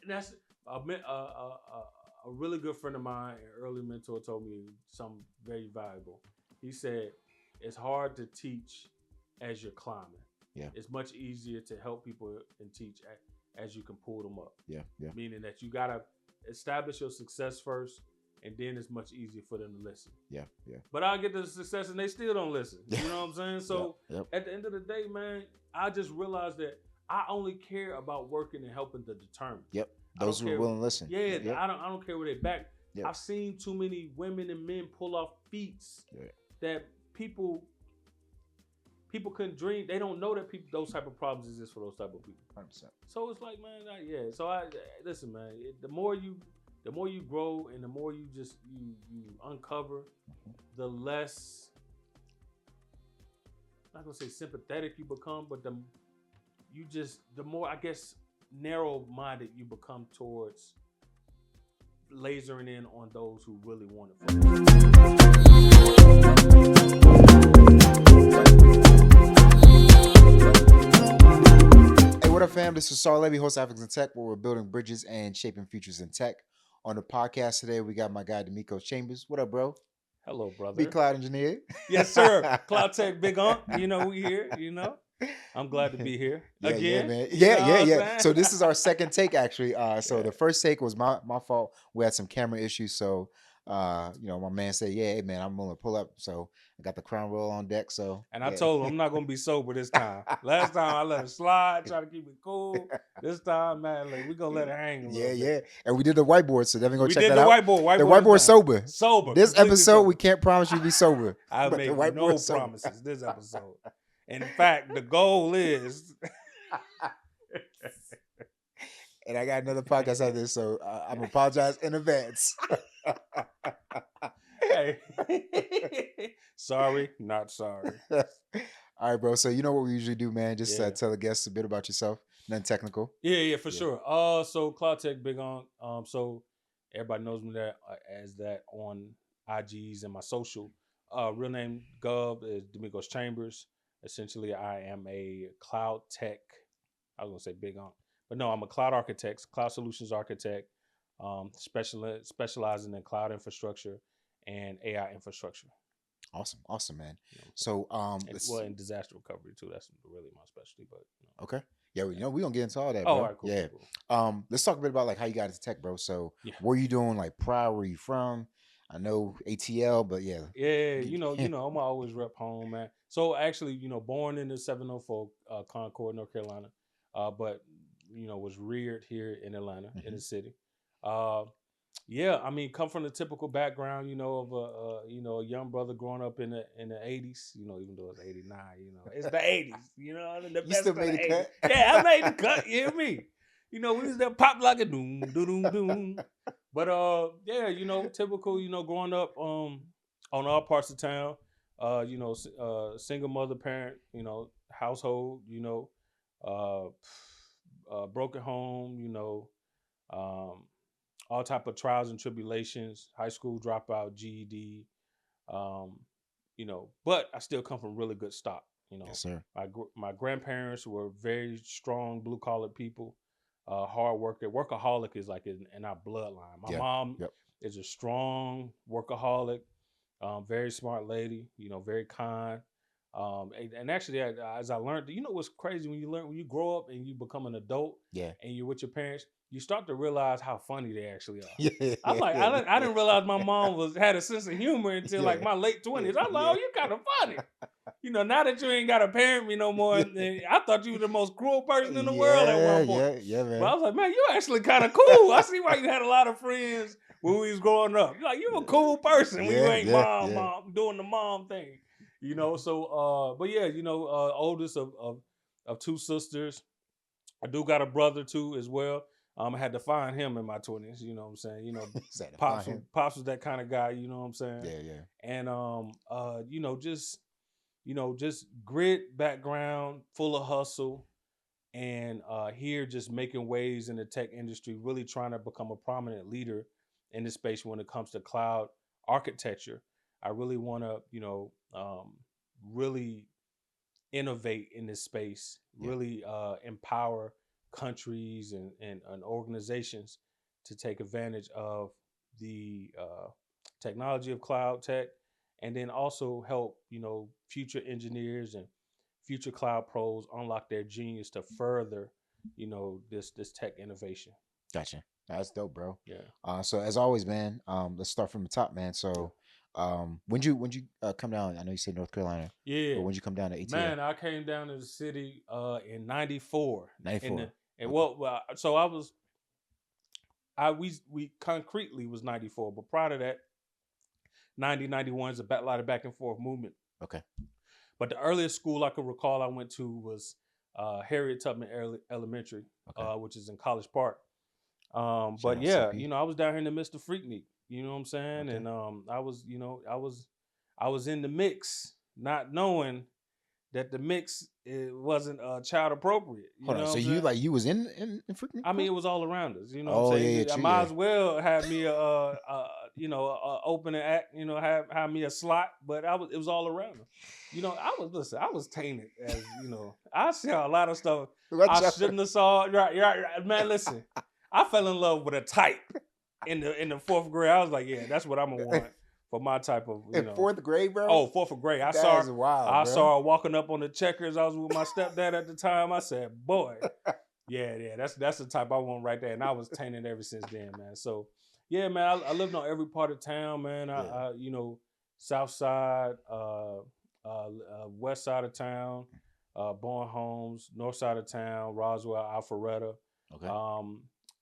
that's a really good friend of mine, an early mentor, told me something very valuable. He said, "It's hard to teach as you're climbing. Yeah. It's much easier to help people and teach as you can pull them up. Yeah. Meaning that you gotta establish your success first, and then it's much easier for them to listen. Yeah. But I get the success and they still don't listen. You know what I'm saying? So at the end of the day, man, I just realized that I only care about working and helping the determined. Yep. Those who are willing to listen. Yeah, I don't care where they back. Yep. I've seen too many women and men pull off feats that people couldn't dream. They don't know that those type of problems exist for those type of people. 100%. So it's like, man, So I listen, man. The more you grow and the more you just you uncover, the less, I'm not gonna say sympathetic you become, but the more, I guess, narrow-minded you become towards lasering in on those who really want it for you. Hey, what up, fam? This is Saul Levy, host of Africans in Tech, where we're building bridges and shaping futures in tech. On the podcast today, we got my guy, Demecos Chambers. What up, bro? Hello, brother. Big cloud engineer. Yes, sir. Cloud Tech, big on. You know, we here, you know. I'm glad to be here again. Yeah, man. Yeah. So this is our second take, actually. So the first take was my fault. We had some camera issues. So, my man said, yeah, hey, man, I'm going to pull up. So I got the crown roll on deck. So, and I told him I'm not going to be sober this time. Last time I let it slide, try to keep it cool. This time, man, we're going to let it hang a little bit. Yeah. And we did the whiteboard. So definitely go check that out. We did the whiteboard. The whiteboard's sober. Sober. This episode, we can't promise you to be sober. I made no promises this episode. In fact, the goal is... And I got another podcast out there, so I'm apologize in advance. Hey. Sorry, not sorry. All right, bro. So you know what we usually do, man. Just tell the guests a bit about yourself, nothing technical. Yeah, for sure. So Cloud Tech, big on. So everybody knows me as that on IGs and my social. Real name Gov is Demecos Chambers. Essentially, I am a cloud tech. I was gonna say big on, but no, I'm a cloud architect, cloud solutions architect, specializing in cloud infrastructure and AI infrastructure. Awesome, man. So, and disaster recovery too. That's really my specialty. But okay, yeah, we gonna get into all that. Oh, bro. all right, cool. Yeah. Cool. Let's talk a bit about how you got into tech, bro. So, what are you doing prior? Where you from? I know ATL, but yeah. Yeah, I'm always rep home, man. So actually, born in the 704 Concord, North Carolina, but was reared here in Atlanta, in the city. Come from the typical background, of a young brother growing up in the 80s, even though it's 89, it's the 80s, the best. You still made the cut? Yeah, I made the cut. You hear me? We was there pop like a doom, doom, doom. But typical, growing up on all parts of town, single mother parent, household, broken home, all type of trials and tribulations, high school dropout, GED, but I still come from really good stock. Yes, sir. My grandparents were very strong blue collar people. Hard worker, workaholic is like in our bloodline. My mom is a strong workaholic, very smart lady, very kind. And actually, as I learned, what's crazy when you grow up and you become an adult, and you're with your parents, you start to realize how funny they actually are. I'm like, I didn't realize my mom had a sense of humor until like my late 20s. I'm like, oh, you kind of funny. Now that you ain't got to parent me no more, I thought you were the most cruel person in the world at one point. Yeah, man. But I was like, man, you actually kind of cool. I see why you had a lot of friends when we was growing up. You're like, you a cool person when you ain't mom doing the mom thing. Oldest of two sisters. I do got a brother too as well. I had to find him in my 20s, you know what I'm saying? Pops was that kind of guy, you know what I'm saying? Yeah. And just grit background, full of hustle, and here just making waves in the tech industry, really trying to become a prominent leader in this space when it comes to cloud architecture. I really want to, really innovate in this space, really empower countries and organizations to take advantage of the technology of cloud tech, and then also help future engineers and future cloud pros unlock their genius to further this tech innovation. Gotcha. That's dope, bro. Yeah. So as always, man, let's start from the top, man. So when you come down, I know you said North Carolina. Yeah. But when you come down to ATL? Man, I came down to the city in 94. 94. And well, so we concretely was 94, but prior to that, 91 is a lot of back and forth movement. Okay. But the earliest school I could recall I went to was Harriet Tubman Elementary, which is in College Park. But yeah, CP. I was down here in the midst of Freaknik, you know what I'm saying? Okay. And I was in the mix, not knowing that the mix wasn't child appropriate. Hold on, so you was in Freaknik? I mean, it was all around us, you know what I'm saying? I might as well have me a opening act, have me a slot, but it was all around us. I was tainted as, I saw a lot of stuff I shouldn't have saw. Right. Man, listen. I fell in love with a type in the fourth grade. I was like, yeah, that's what I'm gonna want for my type of. In fourth grade, bro. Oh, fourth grade. I saw her walking up on the Checkers. I was with my stepdad at the time. I said, boy, yeah, that's the type I want right there. And I was tainted ever since then, man. So yeah, man, I lived on every part of town, man. I South side, west side of town, Bourne Homes, north side of town, Roswell, Alpharetta. Okay.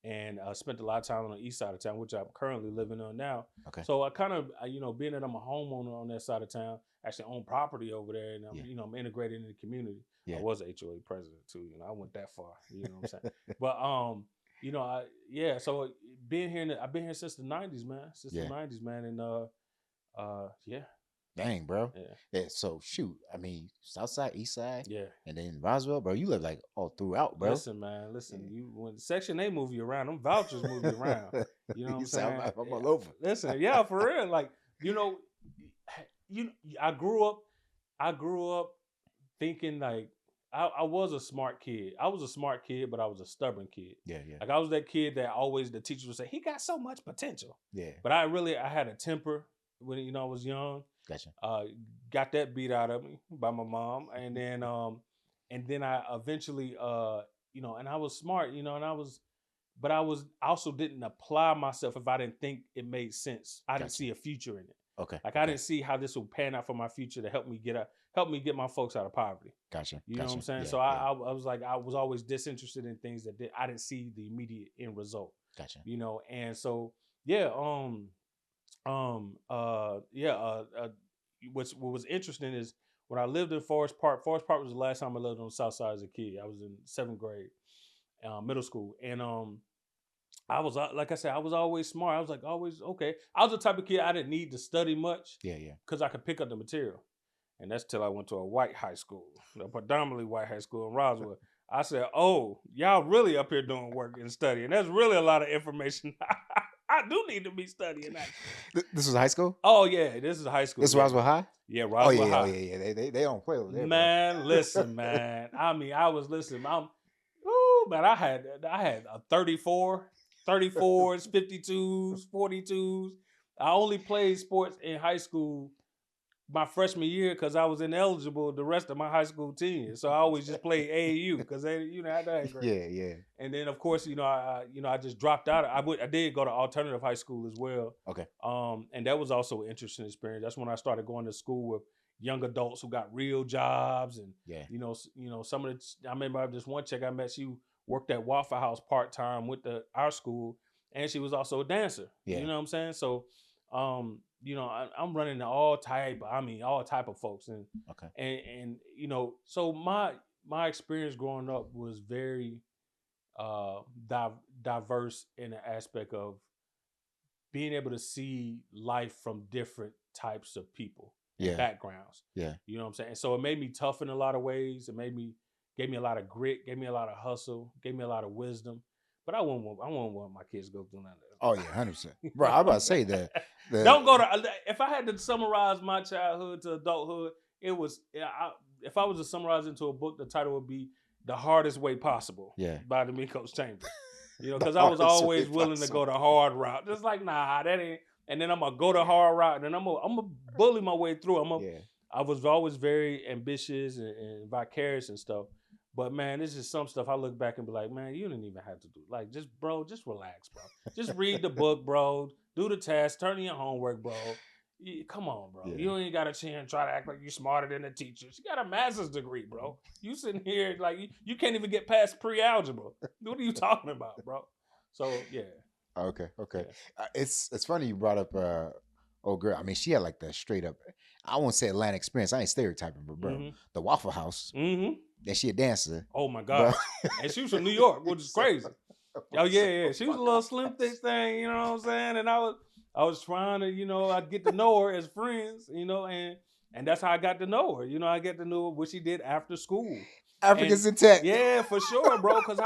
And spent a lot of time on the east side of town, which I'm currently living on now. Okay. So I kind of, being that I'm a homeowner on that side of town, actually own property over there, and I'm integrated in the community. Yeah. I was HOA president too. I went that far. You know what I'm saying? But So being here, I've been here since the '90s, man. Since the '90s, man, and yeah. Dang, bro. Yeah. So shoot, I mean, South Side, East Side, yeah, and then Roswell, bro. You live like all throughout, bro. Listen, man. You when Section 8 move you around, them vouchers move you around. You know what I'm saying? Like I'm all over. Listen, yeah, for real. Like I grew up thinking like I was a smart kid. I was a smart kid, but I was a stubborn kid. Yeah. Like I was that kid that always the teachers would say he got so much potential. Yeah. But I had a temper when I was young. Gotcha. Got that beat out of me by my mom, and then I eventually and I was smart, but I also didn't apply myself if I didn't think it made sense. I didn't see a future in it. Okay. Like I didn't see how this would pan out for my future to help me get my folks out of poverty. Gotcha. You know what I'm saying? Yeah, so I was like, I was always disinterested in things that I didn't see the immediate end result. Gotcha. And so yeah, what was interesting is when I lived in Forest Park was the last time I lived on the South Side as a kid. I was in 7th grade, middle school. And I was, like I said, I was always smart. I was like, always, okay. I was the type of kid I didn't need to study much. Yeah. Because I could pick up the material. And that's till I went to a white high school, a predominantly white high school in Roswell. I said, oh, y'all really up here doing work and studying. There's really a lot of information I do need to be studying that. This was high school? Oh yeah, this is high school. This is Roswell High? Yeah, Roswell High. Oh yeah. They don't play over there. Man, bro. Listen, man. I mean, I was listening. I had a 34s, 52s, 42s. I only played sports in high school my freshman year because I was ineligible the rest of my high school team. So I always just played AAU because they, that great. Yeah. And then of course, I just dropped out. I did go to alternative high school as well. Okay. And that was also an interesting experience. That's when I started going to school with young adults who got real jobs, and some of the. I remember this one chick I met. She worked at Waffle House part-time with our school, and she was also a dancer. Yeah. You know what I'm saying? So, I'm running to all type of folks, and okay, and so my experience growing up was very diverse in the aspect of being able to see life from different types of people, backgrounds. Yeah, you know what I'm saying. So it made me tough in a lot of ways. It gave me a lot of grit, gave me a lot of hustle, gave me a lot of wisdom. But I wouldn't want my kids to go through none of that. Oh yeah, 100%. Bro, I'm about to say that. Don't go to. If I had to summarize my childhood to adulthood, it was. If I was to summarize into a book, the title would be The Hardest Way Possible by Demecos Chambers. You know, because I was always willing to go the hard route. Just like, nah, that ain't. And then I'm going to go the hard route. And then I'm going to bully my way through. I was always very ambitious and vicarious and stuff. But, man, this is some stuff I look back and be like, man, you didn't even have to do. Like, just relax, bro. Just read the book, bro. Do the test. Turn in your homework, bro. Come on, bro. Yeah. You ain't got a chance to try to act like you're smarter than the teachers. You got a master's degree, bro. You sitting here like you can't even get past pre-algebra. What are you talking about, bro? So, yeah. Okay. Yeah. It's funny you brought up old girl. I mean, she had like the straight up, I won't say Atlanta experience. I ain't stereotyping, but bro, the Waffle House. That she a dancer. Oh my God. And she was from New York, which is crazy. Oh yeah. She was a little slim thick thing, you know what I'm saying? And I was trying to, you know, I'd get to know her as friends, you know, and that's how I got to know her. You know, I get to know what she did after school. Africans in tech. Yeah, for sure, bro. Because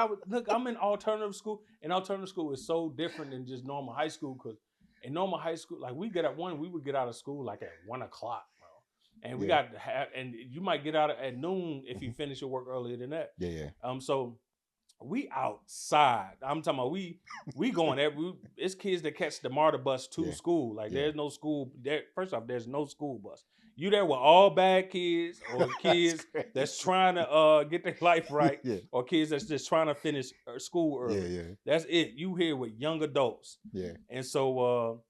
I'm in alternative school, and alternative school is so different than just normal high school. Because in normal high school, like we would get out of school like at 1 o'clock, bro. And we and you might get out at noon if you finish your work earlier than that. Yeah. So we outside. I'm talking about we going it's kids that catch the MARTA bus to school. Like there's no school there. First off, there's no school bus. You there with all bad kids or kids that's trying to get their life right, or kids that's just trying to finish school early. Yeah. That's it. You here with young adults. Yeah. And so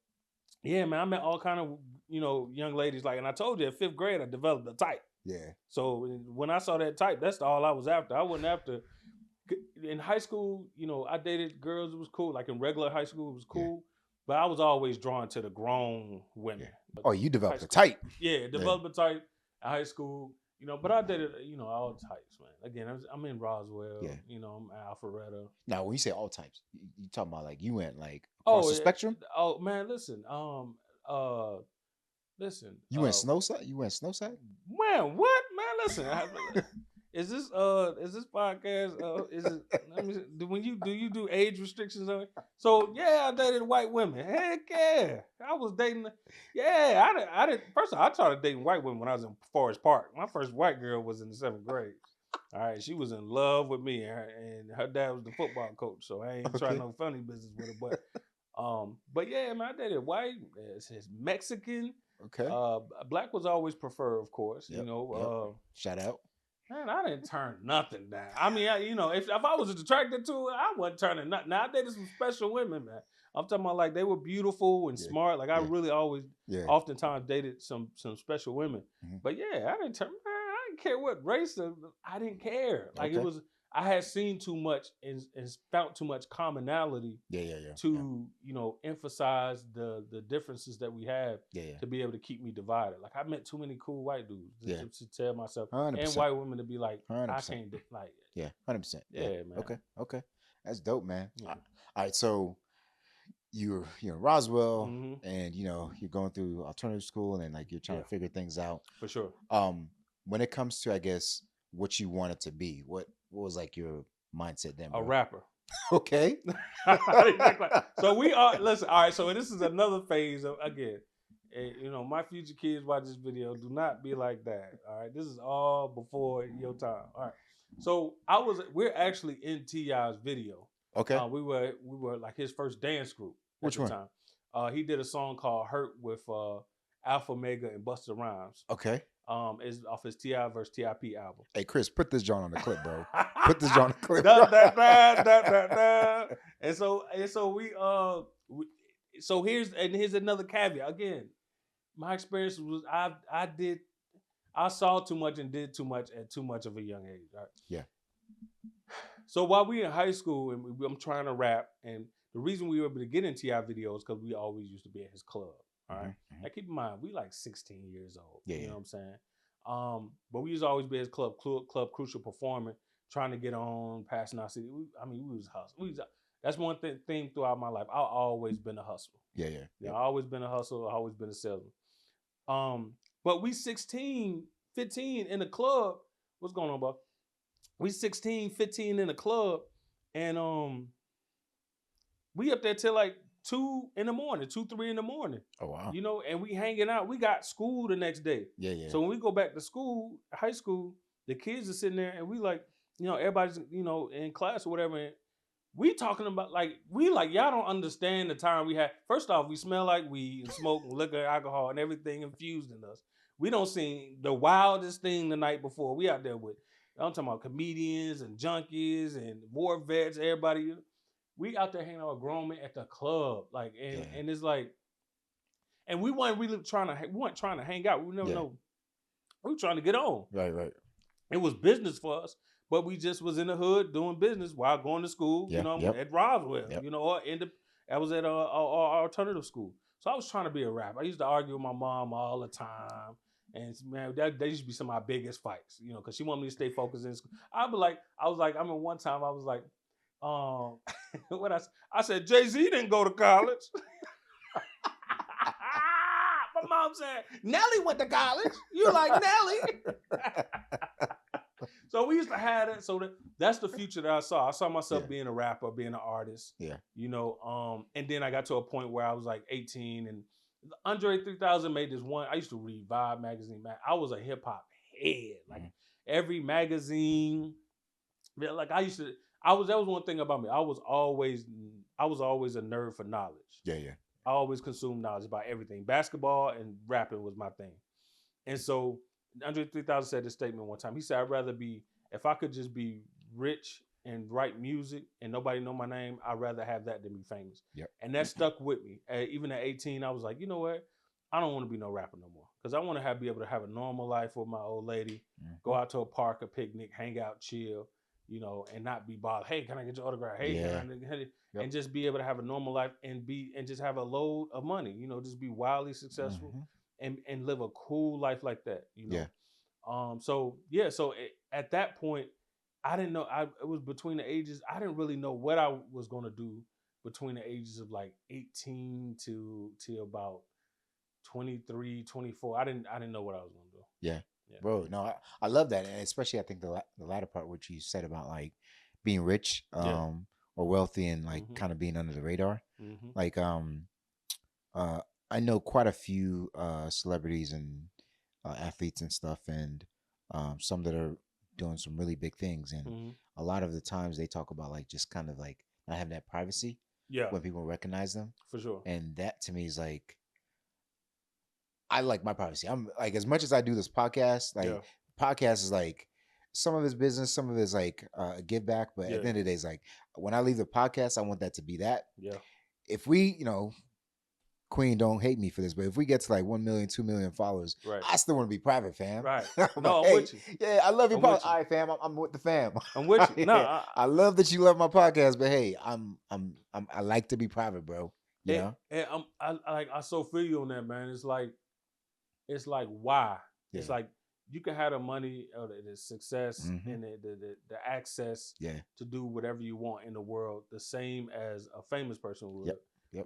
man, I met all kind of, you know, young ladies. Like, and I told you at 5th grade I developed a type. Yeah. So when I saw that type, that's all I was after. I wasn't after. In high school, you know, I dated girls. It was cool. Like in regular high school, it was cool. But I was always drawn to the grown women. Yeah. Oh, you developed a type. Yeah, developed a type in high school. You know, but I dated, you know, all types, man. Again, I'm in Roswell. Yeah. You know, I'm Alpharetta. Now, when you say all types, you talking about like you went like across the spectrum? Oh man, listen. Listen. You went Snowside? You went Snowside? Man, what? Man, listen. Is this podcast? Is it? When you do age restrictions on it? So yeah, I dated white women. Heck yeah, I was dating. Yeah, I did. First of all, I started dating white women when I was in Forest Park. My first white girl was in the 7th grade. All right, she was in love with me, and her dad was the football coach. So I ain't trying no funny business with her. But yeah, man, I dated white. It's Mexican. Okay. Black was always preferred, of course. Yep, you know. Shout out. Man, I didn't turn nothing down. I mean, you know, if I was attracted to it, I wasn't turning nothing. Now I dated some special women, man. I'm talking about like they were beautiful and smart. Like I really always, oftentimes dated some special women. But yeah, I didn't turn. Man, I didn't care what race. I didn't care. Like it was. I had seen too much and found too much commonality. To you know emphasize the differences that we have. To be able to keep me divided. Like I met too many cool white dudes to tell myself 100%. And white women to be like 100%. I can't like 100%. Yeah, man. Okay, that's dope, man. Yeah. All right, so you're in Roswell, and you know you're going through alternative school, and like you're trying to figure things out. For sure. When it comes to, I guess, what you wanted to be, what was like your mindset then? Bro? A rapper. Okay. So we are. Listen. All right. So this is another phase of again. You know, my future kids watch this video. Do not be like that. All right. This is all before your time. All right. So we're actually in T.I.'s video. Okay. We were like his first dance group. Which one? Time. He did a song called "Hurt" with Alpha Mega and Busta Rhymes. Okay. Is off his T.I. versus T.I.P. album. Hey Chris, put this joint on the clip, bro. Put this joint on the clip. And so here's another caveat. Again, my experience was I saw too much and did too much at too much of a young age. Right? Yeah. So while we in high school and I'm trying to rap, and the reason we were able to get in T.I. videos because we always used to be at his club. All right. Now keep in mind, we like 16 years old. You know what I'm saying? But we used to always be his club crucial performing, trying to get on, passing our city. We was hustling. That's one thing throughout my life. I've always been a hustler. Yeah. I've always been a hustler. I've always been a salesman. But we 16, 15 in the club. What's going on, bro? We 16, 15 in the club, and we up there till like 2 in the morning, 2, 3 in the morning. Oh wow! You know, and we hanging out. We got school the next day. Yeah. So when we go back to school, high school, the kids are sitting there, and we like, everybody's, in class or whatever. And we talking about y'all don't understand the time we had. First off, we smell like weed and smoke and liquor, alcohol, and everything infused in us. We don't see the wildest thing the night before. We out there with, I'm talking about comedians and junkies and war vets, everybody. We out there hanging out with grown men at the club, and it's like, and we weren't really trying to hang out. We never know. We were trying to get on. Right. It was business for us, but we just was in the hood doing business while going to school. At Roswell. Or I was at our alternative school. So I was trying to be a rapper. I used to argue with my mom all the time. And man, that used to be some of my biggest fights, because she wanted me to stay focused in school. One time I was like, what I said, Jay-Z didn't go to college. My mom said, Nelly went to college. You like Nelly? So we used to have that. So that's the future that I saw. I saw myself being a rapper, being an artist. Yeah. And then I got to a point where I was like 18 and Andre 3000 made this one. I used to read Vibe magazine. Man, I was a hip hop head. Like every magazine. Like that was one thing about me. I was always a nerd for knowledge. Yeah. I always consumed knowledge about everything. Basketball and rapping was my thing. And so Andre 3000 said this statement one time. He said, if I could just be rich and write music and nobody know my name, I'd rather have that than be famous. Yep. And that stuck with me. Even at 18, I was like, you know what? I don't want to be no rapper no more. Because I want to be able to have a normal life with my old lady, go out to a park, a picnic, hang out, chill, and not be bothered. Hey, can I get your autograph? Hey, and just be able to have a normal life and just have a load of money, just be wildly successful and live a cool life like that, So at that point, I didn't know. It was between the ages. I didn't really know what I was going to do between the ages of like 18 to about 23, 24. I didn't know what I was going to do. Yeah. Bro, no, I love that. And especially I think the latter part, which you said about like being rich or wealthy and like kind of being under the radar. Like, I know quite a few celebrities and athletes and stuff, and some that are doing some really big things. And a lot of the times they talk about like just kind of like not having that privacy when people recognize them. For sure. And that to me is like, I like my privacy. I'm like, as much as I do this podcast, podcast is like some of it's business, some of it's like a give back. But at the end of the day, it's like when I leave the podcast, I want that to be that. Yeah. If we, Queen, don't hate me for this, but if we get to like 1 million, 2 million followers, I still want to be private, fam. Right. No, I'm with you. Yeah, I love your podcast. All right, fam. I'm with the fam. I'm with you. No, I love that you love my podcast, but hey, I like to be private, bro. And I so feel you on that, man. It's like why? Yeah. It's like you can have the money or the success and the access to do whatever you want in the world, the same as a famous person would,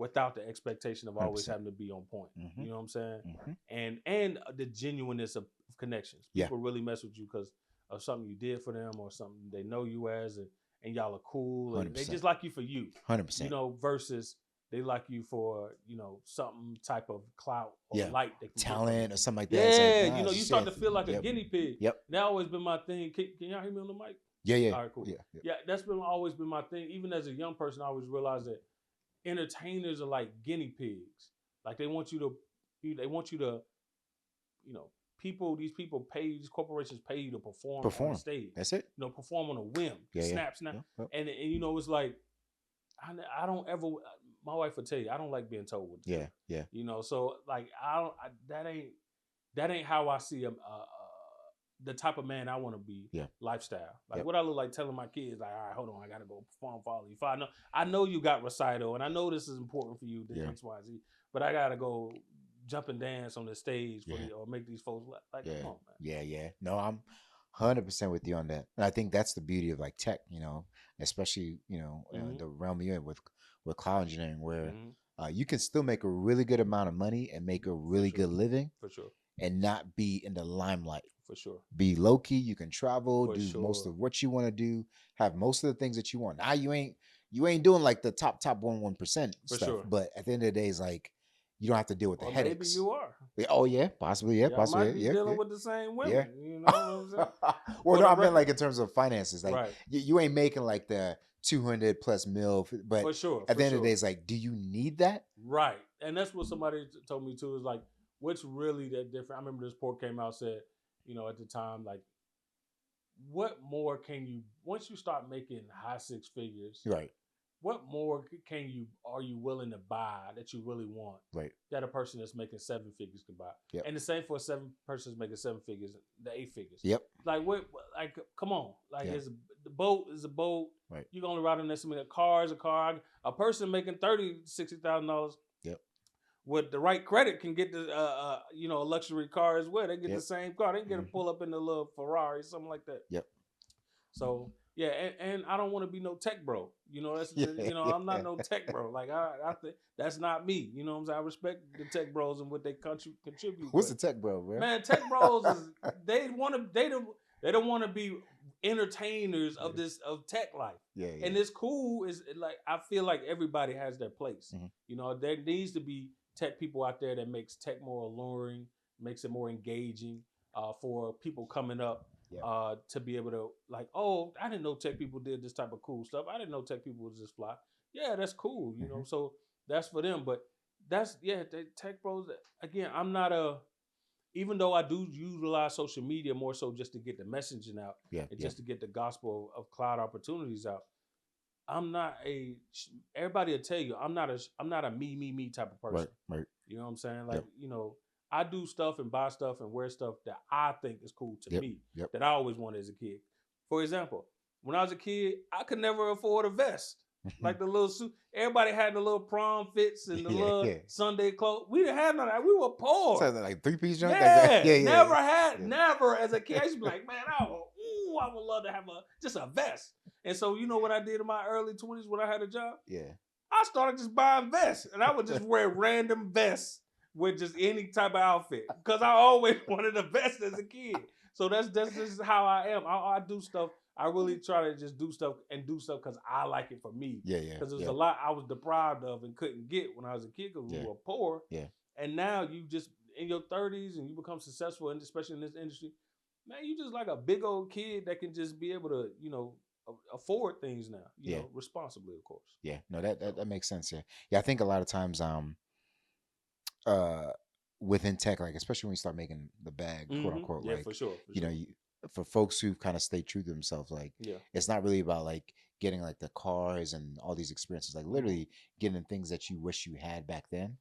without the expectation of always 100%. Having to be on point. You know what I'm saying? And the genuineness of connections. People really mess with you because of something you did for them or something they know you as, and y'all are cool. And they just like you for you. 100%. Versus they like you for, something type of clout or light. Talent or something like that. Yeah, like, you start to feel like a guinea pig. Yep. That always been my thing. Can y'all hear me on the mic? Yeah. All right, cool. Yeah, that's always been my thing. Even as a young person, I always realized that entertainers are like guinea pigs. Like they want you to, these corporations pay you to perform on stage. That's it. Perform on a whim. Snap. Yep. And it's like, I don't ever. My wife would tell you, I don't like being told what to do. Yeah. So like that ain't how I see the type of man I want to be. Lifestyle. Like what I look like telling my kids, like, all right, hold on, I gotta go perform for all of you. I know you got recital, and I know this is important for you, the X, Y, Z, but I gotta go jump and dance on the stage for or make these folks like, come on, man. Yeah. No, I'm 100% with you on that. And I think that's the beauty of like tech, especially, the realm you're in with cloud engineering, where you can still make a really good amount of money and make a really good living. For sure. And not be in the limelight. For sure. Be low key. You can travel, most of what you want to do, have most of the things that you want. Now you ain't doing like the top 1% stuff. Sure. But at the end of the day, it's like you don't have to deal with the Or headaches. maybe you are. Oh yeah, possibly. Yeah, Y'all possibly. might be dealing with the same women. Yeah. You know what I'm saying? Well, no, I meant like in terms of finances. Like right. you ain't making like the 200 plus mil, but for sure. at the end of the day, it's like, do you need that? Right. And that's what somebody told me too. Is like, what's really that different? I remember this report came out, said, you know, at the time, like, what more can you, once you start making high six figures, Right. what more are you willing to buy that you really want? Right. That a person that's making 7 figures can buy. Yep. And the same for a person that's making 7 figures, the 8 figures. Yep. Like what? Like come on. Like the boat is a boat. Right. You can only ride on this. I mean, a car is a car. A person making $60,000. Yep. With the right credit can get the you know, a luxury car as well. They get Yep. the same car. They can get a pull up in the little Ferrari, something like that. Yep. So yeah, and I don't want to be no tech bro. You know, that's you know, I'm not no tech bro. Like I think that's not me. You know what I'm saying? I respect the tech bros and what they contribute. What's a tech bro, man? Man, tech bros is they don't want to be entertainers of tech life. Yeah. And it's cool. Is like I feel like everybody has their place. Mm-hmm. You know, there needs to be tech people out there that makes tech more alluring, makes it more engaging for people coming up. Yeah. To be able to like, oh, I didn't know tech people did this type of cool stuff. I didn't know tech people was this fly. Yeah, that's cool, you know. So that's for them. But that's the tech bros. Again, I'm not even though I do utilize social media more so just to get the messaging out, and just to get the gospel of cloud opportunities out. I'm not everybody will tell you I'm not a me type of person. Right. You know what I'm saying? Like, you know, I do stuff and buy stuff and wear stuff that I think is cool to me, that I always wanted as a kid. For example, when I was a kid, I could never afford a vest. Like the little suit. Everybody had the little prom fits and the little Sunday clothes. We didn't have none of that. We were poor. So like 3-piece junk? Never as a kid. I used to be like, man, I would love to have just a vest. And so, you know what I did in my early 20s when I had a job? Yeah. I started just buying vests. And I would just wear random vests with just any type of outfit. Because I always wanted a vest as a kid. So that's just how I am. I do stuff. I really try to just do stuff because I like it for me. Yeah. Because there's a lot I was deprived of and couldn't get when I was a kid because we were poor. Yeah. And now you just in your 30s and you become successful, and especially in this industry, man, you just like a big old kid that can just be able to, you know, afford things now. You know, responsibly, of course. Yeah. No, that makes sense. Yeah. I think a lot of times, within tech, like especially when you start making the bag, quote unquote, like for sure. You know, for folks who kind of stay true to themselves, like it's not really about like getting like the cars and all these experiences, like literally getting things that you wish you had back then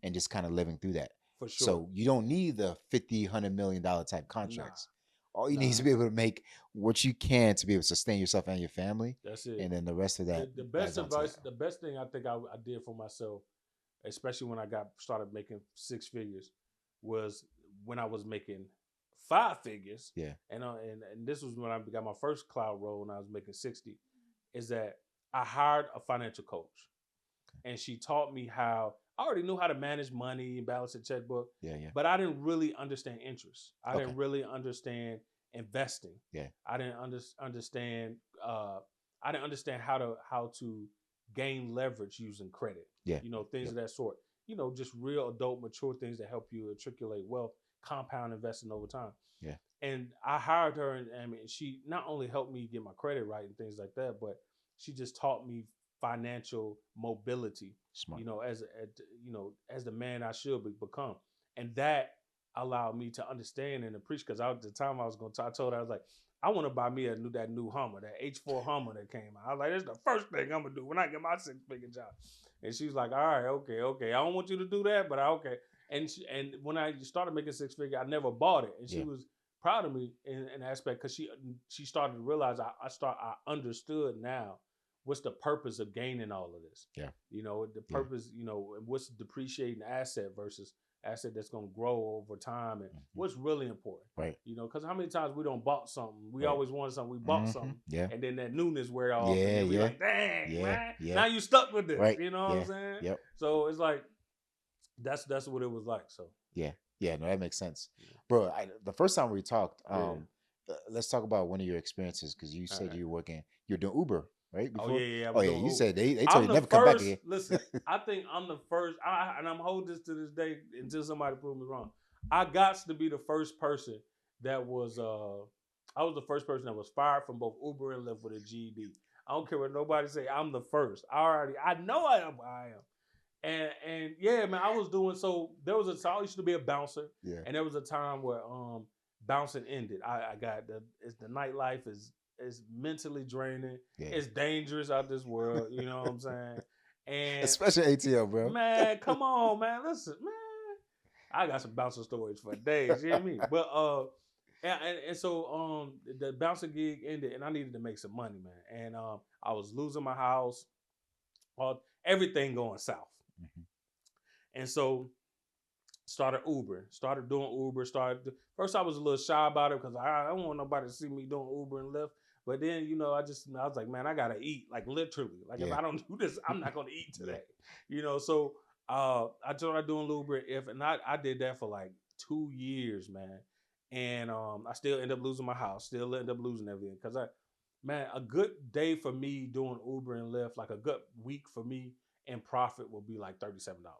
and just kind of living through that. For sure. So you don't need the $50-100 million type contracts. All you need is to be able to make what you can to be able to sustain yourself and your family. That's it. And then the rest of that. The best advice, the best thing I think I did for myself, especially when I started making 6 figures, was when I was making 5 figures. Yeah. And this was when I got my first cloud role when I was making 60, is that I hired a financial coach. And she taught me how, I already knew how to manage money and balance a checkbook. Yeah. But I didn't really understand interest. I didn't really understand investing. Yeah. I didn't understand I didn't understand how to gain leverage using credit. Yeah. You know, things of that sort. You know, just real adult, mature things that help you articulate wealth, compound investing over time. Yeah. And I hired her, and I mean, she not only helped me get my credit right and things like that, but she just taught me financial mobility. Smart. You know, as the man I should become, and that allowed me to understand and appreciate. Because at the time I told her, I was like, I want to buy me that new Hummer, that H4 Hummer that came out. I was like, that's the first thing I'm gonna do when I get my 6-figure job. And she was like, all right, okay. I don't want you to do that, but okay. And when I started making 6-figure, I never bought it, and she was proud of me in an aspect because she started to realize I understood now what's the purpose of gaining all of this. Yeah. You know, the purpose. You know, what's depreciating asset versus asset that's going to grow over time, and what's really important. Right. You know, because how many times we don't bought something, we always wanted something, we bought something, and then that newness wear off, and then we like, dang, man, now you stuck with this. Right. You know what I'm saying? Yep. So it's like that's what it was like. So yeah, no, that makes sense, bro. The first time we talked, let's talk about one of your experiences because you said you're doing Uber. right? Oh Before. yeah, I Oh was yeah, doing you Uber. said they told I'm you the never come back first. again. Listen, I think I'm the first, and I'm holding this to this day until somebody prove me wrong. I got to be the first person that was. I was the first person that was fired from both Uber and Lyft with a GED. I don't care what nobody say. I'm the first. I know I am. And yeah, man, I was doing so. There was a time I used to be a bouncer, Yeah. and there was a time where bouncing ended. I got the nightlife is mentally draining. Yeah. It's dangerous out this world. You know what I'm saying? And Especially ATL, bro. man, come on, man, listen, man. I got some bouncing stories for days. You hear me? But and so the bouncing gig ended, and I needed to make some money, man. And I was losing my house, everything going south. Mm-hmm. And so started doing Uber. First I was a little shy about it because I don't want nobody to see me doing Uber and Lyft. But then, I was like, man, I gotta eat, like literally. Like if I don't do this, I'm not gonna eat today. So I started doing Uber and I did that for like 2 years, man. And I still end up losing my house, still end up losing everything. Cause a good day for me doing Uber and Lyft, like a good week for me in profit will be like $37, bro.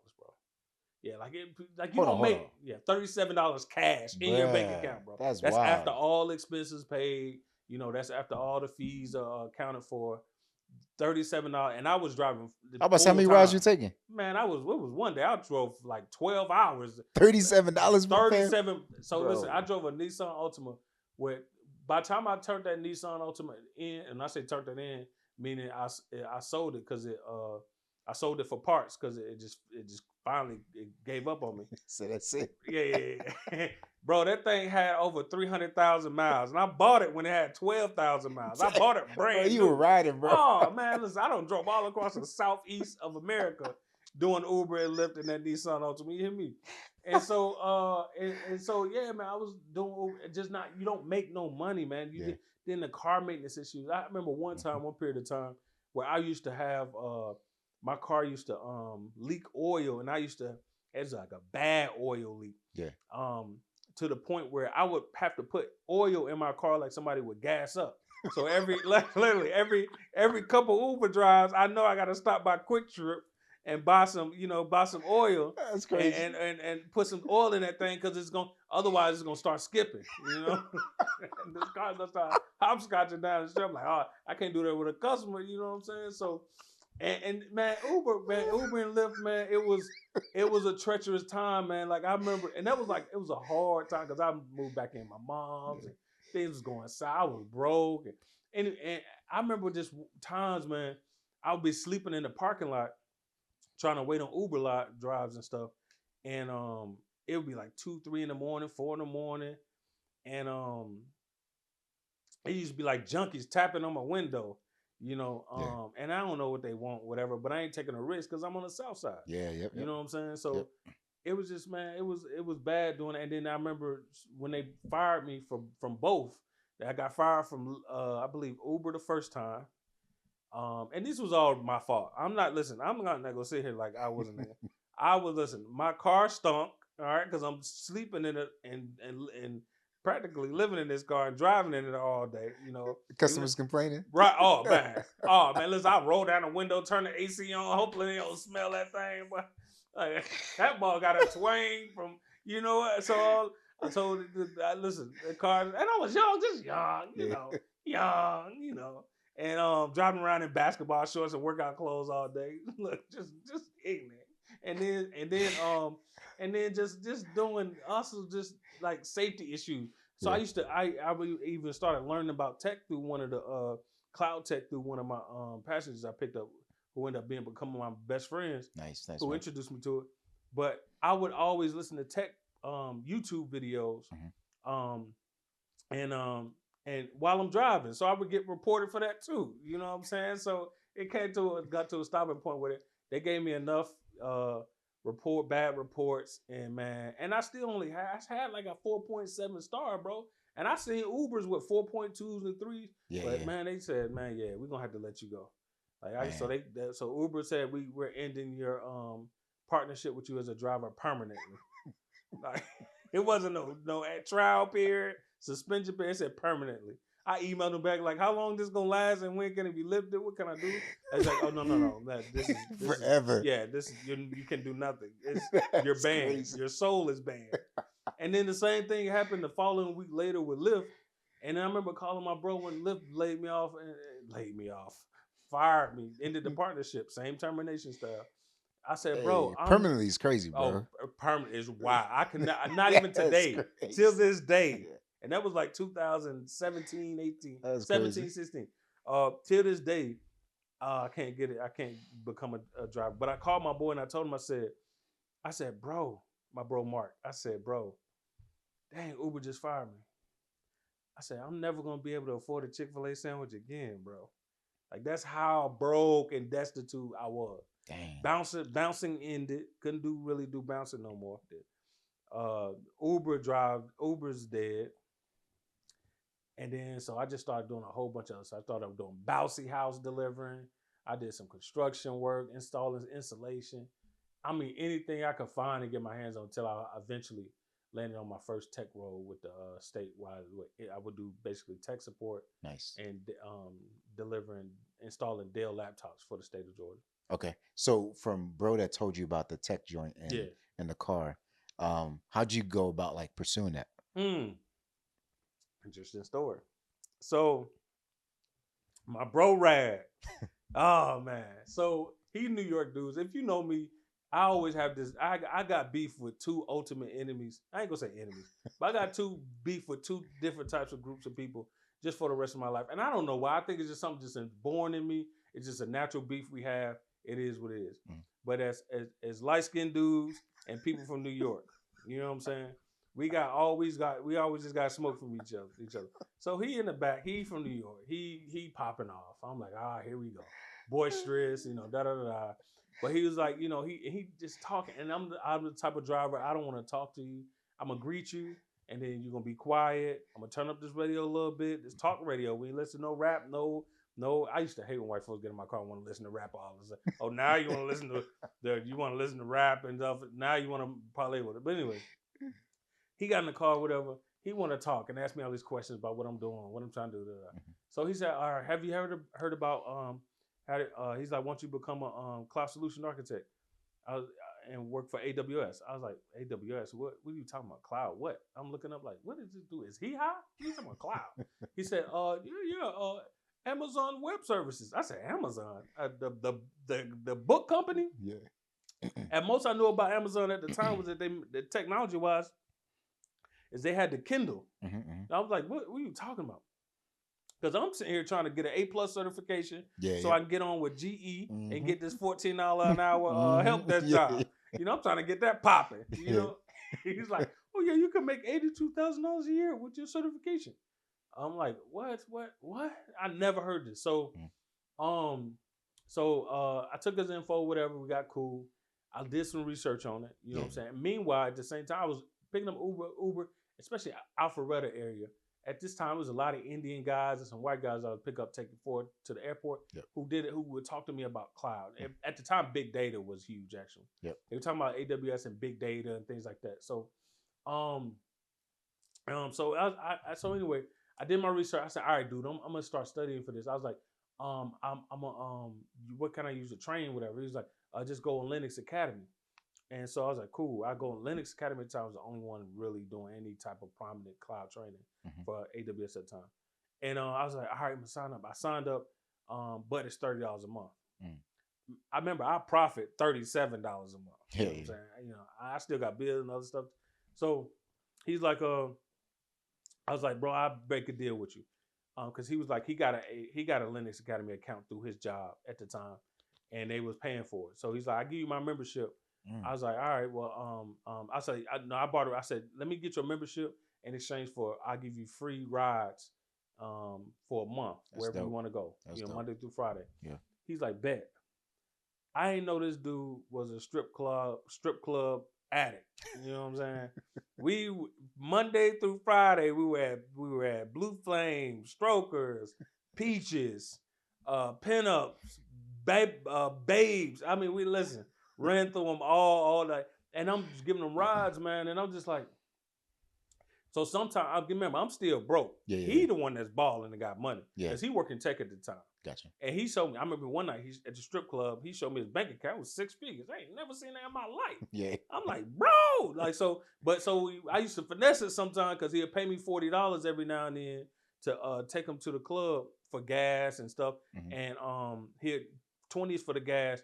Yeah, like you don't make $37 cash in your bank Bruh, account, bro. that's That's after wild. all expenses paid. That's after all the fees are accounted for. $37, and I was driving How about how full many rides you time. taking? Man, it was one day I drove like 12 hours. $37, fam? 37. So listen, I Bro. drove a Nissan Altima with. By the time I turned that Nissan Altima in, and I say turned it in, meaning I sold it because I sold it for parts because it just finally it gave up on me. So that's it. Yeah. Bro, that thing had over 300,000 miles, and I bought it when it had 12,000 miles. I bought it Bro, brand you were new. riding, bro. Oh man, listen, I don't drove all across the southeast of America doing Uber and Lyft in that Nissan Altima. You hear me? And so, and so, yeah, man, I was doing Uber, just not. You don't make no money, man. Then the car maintenance issues. I remember one period of time where I used to have my car used to leak oil, and it's like a bad oil leak. Yeah. To the point where I would have to put oil in my car like somebody would gas up. So literally every couple Uber drives, I know I got to stop by Quick Trip and buy some oil. That's crazy. And put some oil in that thing because otherwise it's gonna start skipping. And this car's gonna start hopscotching down the street. I'm like, oh, I can't do that with a customer. You know what I'm saying? So. And man, Uber and Lyft, man, it was a treacherous time, man. Like I remember, and it was a hard time because I moved back in my mom's and things was going south. I was broke, and I remember just times, man, I would be sleeping in the parking lot trying to wait on Uber lot drives and stuff, and it would be like 2, 3 in the morning, 4 in the morning, and it used to be like junkies tapping on my window. And I don't know what they want, whatever, but I ain't taking a risk because I'm on the south side. Yeah, yep. You know what I'm saying? So it was just, man, it was bad doing it. And then I remember when they fired me from both. I got fired from I believe Uber the first time. And this was all my fault. I'm not gonna sit here like I wasn't there. My car stunk, all right, because I'm sleeping in it and practically living in this car and driving in it all day, Customers complaining. Right. Oh man. Listen, I roll down the window, turn the AC on. Hopefully they don't smell that thing. But that ball got a twang from, what? So I told listen, the car, and I was young, just young, and driving around in basketball shorts and workout clothes all day. Look, just ignorant. And then just doing also just like safety issues. So I even started learning about tech through one of the cloud tech through one of my passengers I picked up, who ended up becoming my best friends. Nice. Who introduced me to it. But I would always listen to tech YouTube videos, and while I'm driving, so I would get reported for that too. You know what I'm saying? So it got to a stopping point where they gave me enough bad reports, and I still only had like a 4.7 star, bro. And I seen Ubers with 4.2s and 3s. But man, they said, man, we're gonna have to let you go. So Uber said we're ending your partnership with you as a driver permanently. Like it wasn't no trial period, suspension period. It said permanently. I emailed him back like, how long this gonna last and when can it be lifted? What can I do? I was like, oh no. This forever. This is you can do nothing. That's You're banned. crazy. Your soul is banned. And then the same thing happened the following week later with Lyft. And then I remember calling my bro when Lyft laid me off, fired me, ended the partnership, same termination style. I said, bro, permanently is crazy, bro. Permanent is wild. I cannot, not even today, till this day. And that was like 2017, 18, 17, 16. Till this day, I can't get it. I can't become a driver. But I called my boy and I told him, I said, bro, my bro Mark, I said, bro, dang, Uber just fired me. I said, I'm never going to be able to afford a Chick-fil-A sandwich again, bro. Like, that's how broke and destitute I was. Dang. Bouncing ended. Couldn't really do bouncing no more. Uber's dead. And then, so I just started doing a whole bunch of other stuff. I started doing bouncy house delivering. I did some construction work, insulation. I mean, anything I could find and get my hands on until I eventually landed on my first tech role with the statewide. I would do basically tech support. Nice. And installing Dell laptops for the state of Georgia. Okay. So from bro that told you about the tech joint and the car, how'd you go about like pursuing that? Interesting story. So my bro Rad, oh man. So he New York dudes. If you know me, I always have this. I got beef with two ultimate enemies. I ain't gonna say enemies, but I got beef with two different types of groups of people just for the rest of my life. And I don't know why. I think it's just something just born in me. It's just a natural beef we have. It is what it is. But as light-skinned dudes and people from New York, you know what I'm saying? We always just got smoke from each other. So he in the back, he from New York. He popping off. I'm like, here we go. Boisterous, da da da. But he was like, he just talking, and I'm the type of driver, I don't want to talk to you. I'm gonna greet you, and then you're gonna be quiet. I'm gonna turn up this radio a little bit. This talk radio. We listen to no rap, no. I used to hate when white folks get in my car and want to listen to rap all the time. Oh, now you want to listen to rap and stuff. Now you want to parlay with it. But anyway, he got in the car, whatever. He want to talk and ask me all these questions about what I'm doing, what I'm trying to do. So he said, all right, have you heard about he's like, why don't you become a cloud solution architect and work for AWS? I was like, AWS? What are you talking about? Cloud? What? I'm looking up like, what does this do? Is he high? He's talking about cloud. He said, Amazon Web Services. I said, Amazon? The book company? Yeah. And most I knew about Amazon at the time was that the technology-wise, is they had the Kindle. I was like, what are you talking about? Because I'm sitting here trying to get an A+ certification I can get on with GE and get this $14 an hour help desk job. I'm trying to get that popping. He's like, oh yeah, you can make $82,000 a year with your certification. I'm like, what? I never heard this. So, I took his info, whatever. We got cool. I did some research on it. You know what I'm saying? Meanwhile, at the same time, I was picking up Uber, especially Alpharetta area. At this time, there was a lot of Indian guys and some white guys I would pick up, take forward to the airport, who would talk to me about cloud. At the time, big data was huge, actually. They were talking about AWS and big data and things like that. So, so anyway, I did my research. I said, all right, dude, I'm gonna start studying for this. I was like, what can I use to train, whatever? He was like, just go on Linux Academy. And so I was like, cool. I go on Linux Academy at the time. I was the only one really doing any type of prominent cloud training for AWS at the time. And I was like, all right, I'm gonna sign up. I signed up, but it's $30 a month. I remember I profit $37 a month. You know what I'm saying? I still got bills and other stuff. So he's like, I was like, bro, I'll break a deal with you. Because he was like, he got a Linux Academy account through his job at the time, and they was paying for it. So he's like, I give you my membership. I was like, all right, well, I said, I bought it. I said, let me get your membership in exchange for, I'll give you free rides for a month, wherever you want to go, Monday through Friday. Yeah. He's like, bet. I ain't know this dude was a strip club addict. You know what I'm saying? Monday through Friday, we were at Blue Flame, Strokers, Peaches, Pinups, Babes. I mean, we ran through them all night, and I'm just giving them rides, man. And I'm just like, So sometimes I remember I'm still broke. He the one that's balling and got money because he working tech at the time. Gotcha. And he showed me. I remember one night he's at the strip club. He showed me his bank account was 6 figures. I ain't never seen that in my life. I'm like, bro, like so. But so I used to finesse it sometimes because he'll pay me $40 every now and then to take him to the club for gas and stuff. And he'd 20s for the gas.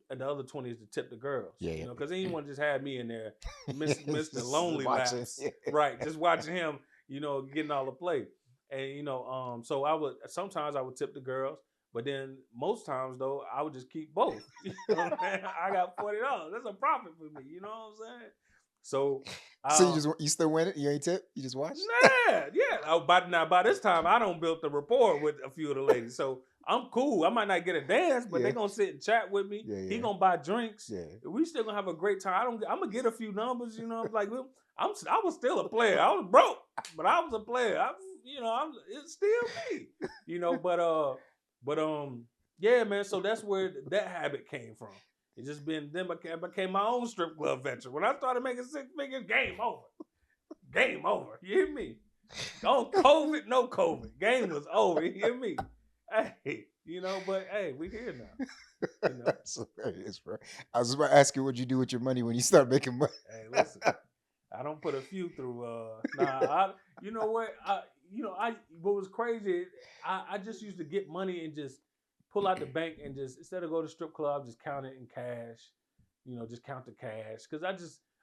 And the other 20 is to tip the girls, you know, because he didn't want to just have me in there, Mr. Lonely Laps, right? Just watching him, you know, getting all the play, and you know, so sometimes I would tip the girls, but then most times though I would just keep both. You know what I'm saying? I got $40. That's a profit for me. You know what I'm saying? So, you still win it? You ain't tip? You just watch? Yeah. By this time, I don't build the rapport with a few of the ladies, so I'm cool. I might not get a dance, but they gonna sit and chat with me. He gonna buy drinks. We still gonna have a great time. I'm gonna get a few numbers. You know, like I was still a player. I was broke, but I was a player. It's still me. You know, but yeah, man. So that's where that habit came from. It just been then became my own strip club venture. When I started making 6 figures, game over. Game over. You hear me? On COVID, no COVID. Game was over. You hear me? Hey, you know, but hey, we here now. You know? That's hilarious, bro. I was about to ask you what you do with your money when you start making money. Hey, listen, I don't put a few through. You know what? What was crazy? I just used to get money and just pull out the bank and just instead of go to strip club, just count it in cash. You know, just count the cash because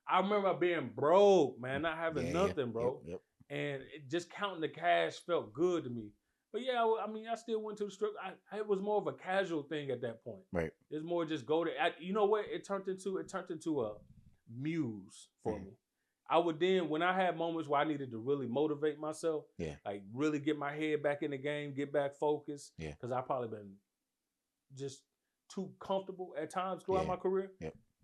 I remember being broke, man, not having nothing, bro. Yep. And just counting the cash felt good to me. But yeah, I mean, I still went to the strip. It was more of a casual thing at that point. Right. It's more just go to. You know what? It turned into a muse for me. I would then, when I had moments where I needed to really motivate myself, like really get my head back in the game, get back focused, because I've probably been just too comfortable at times throughout my career.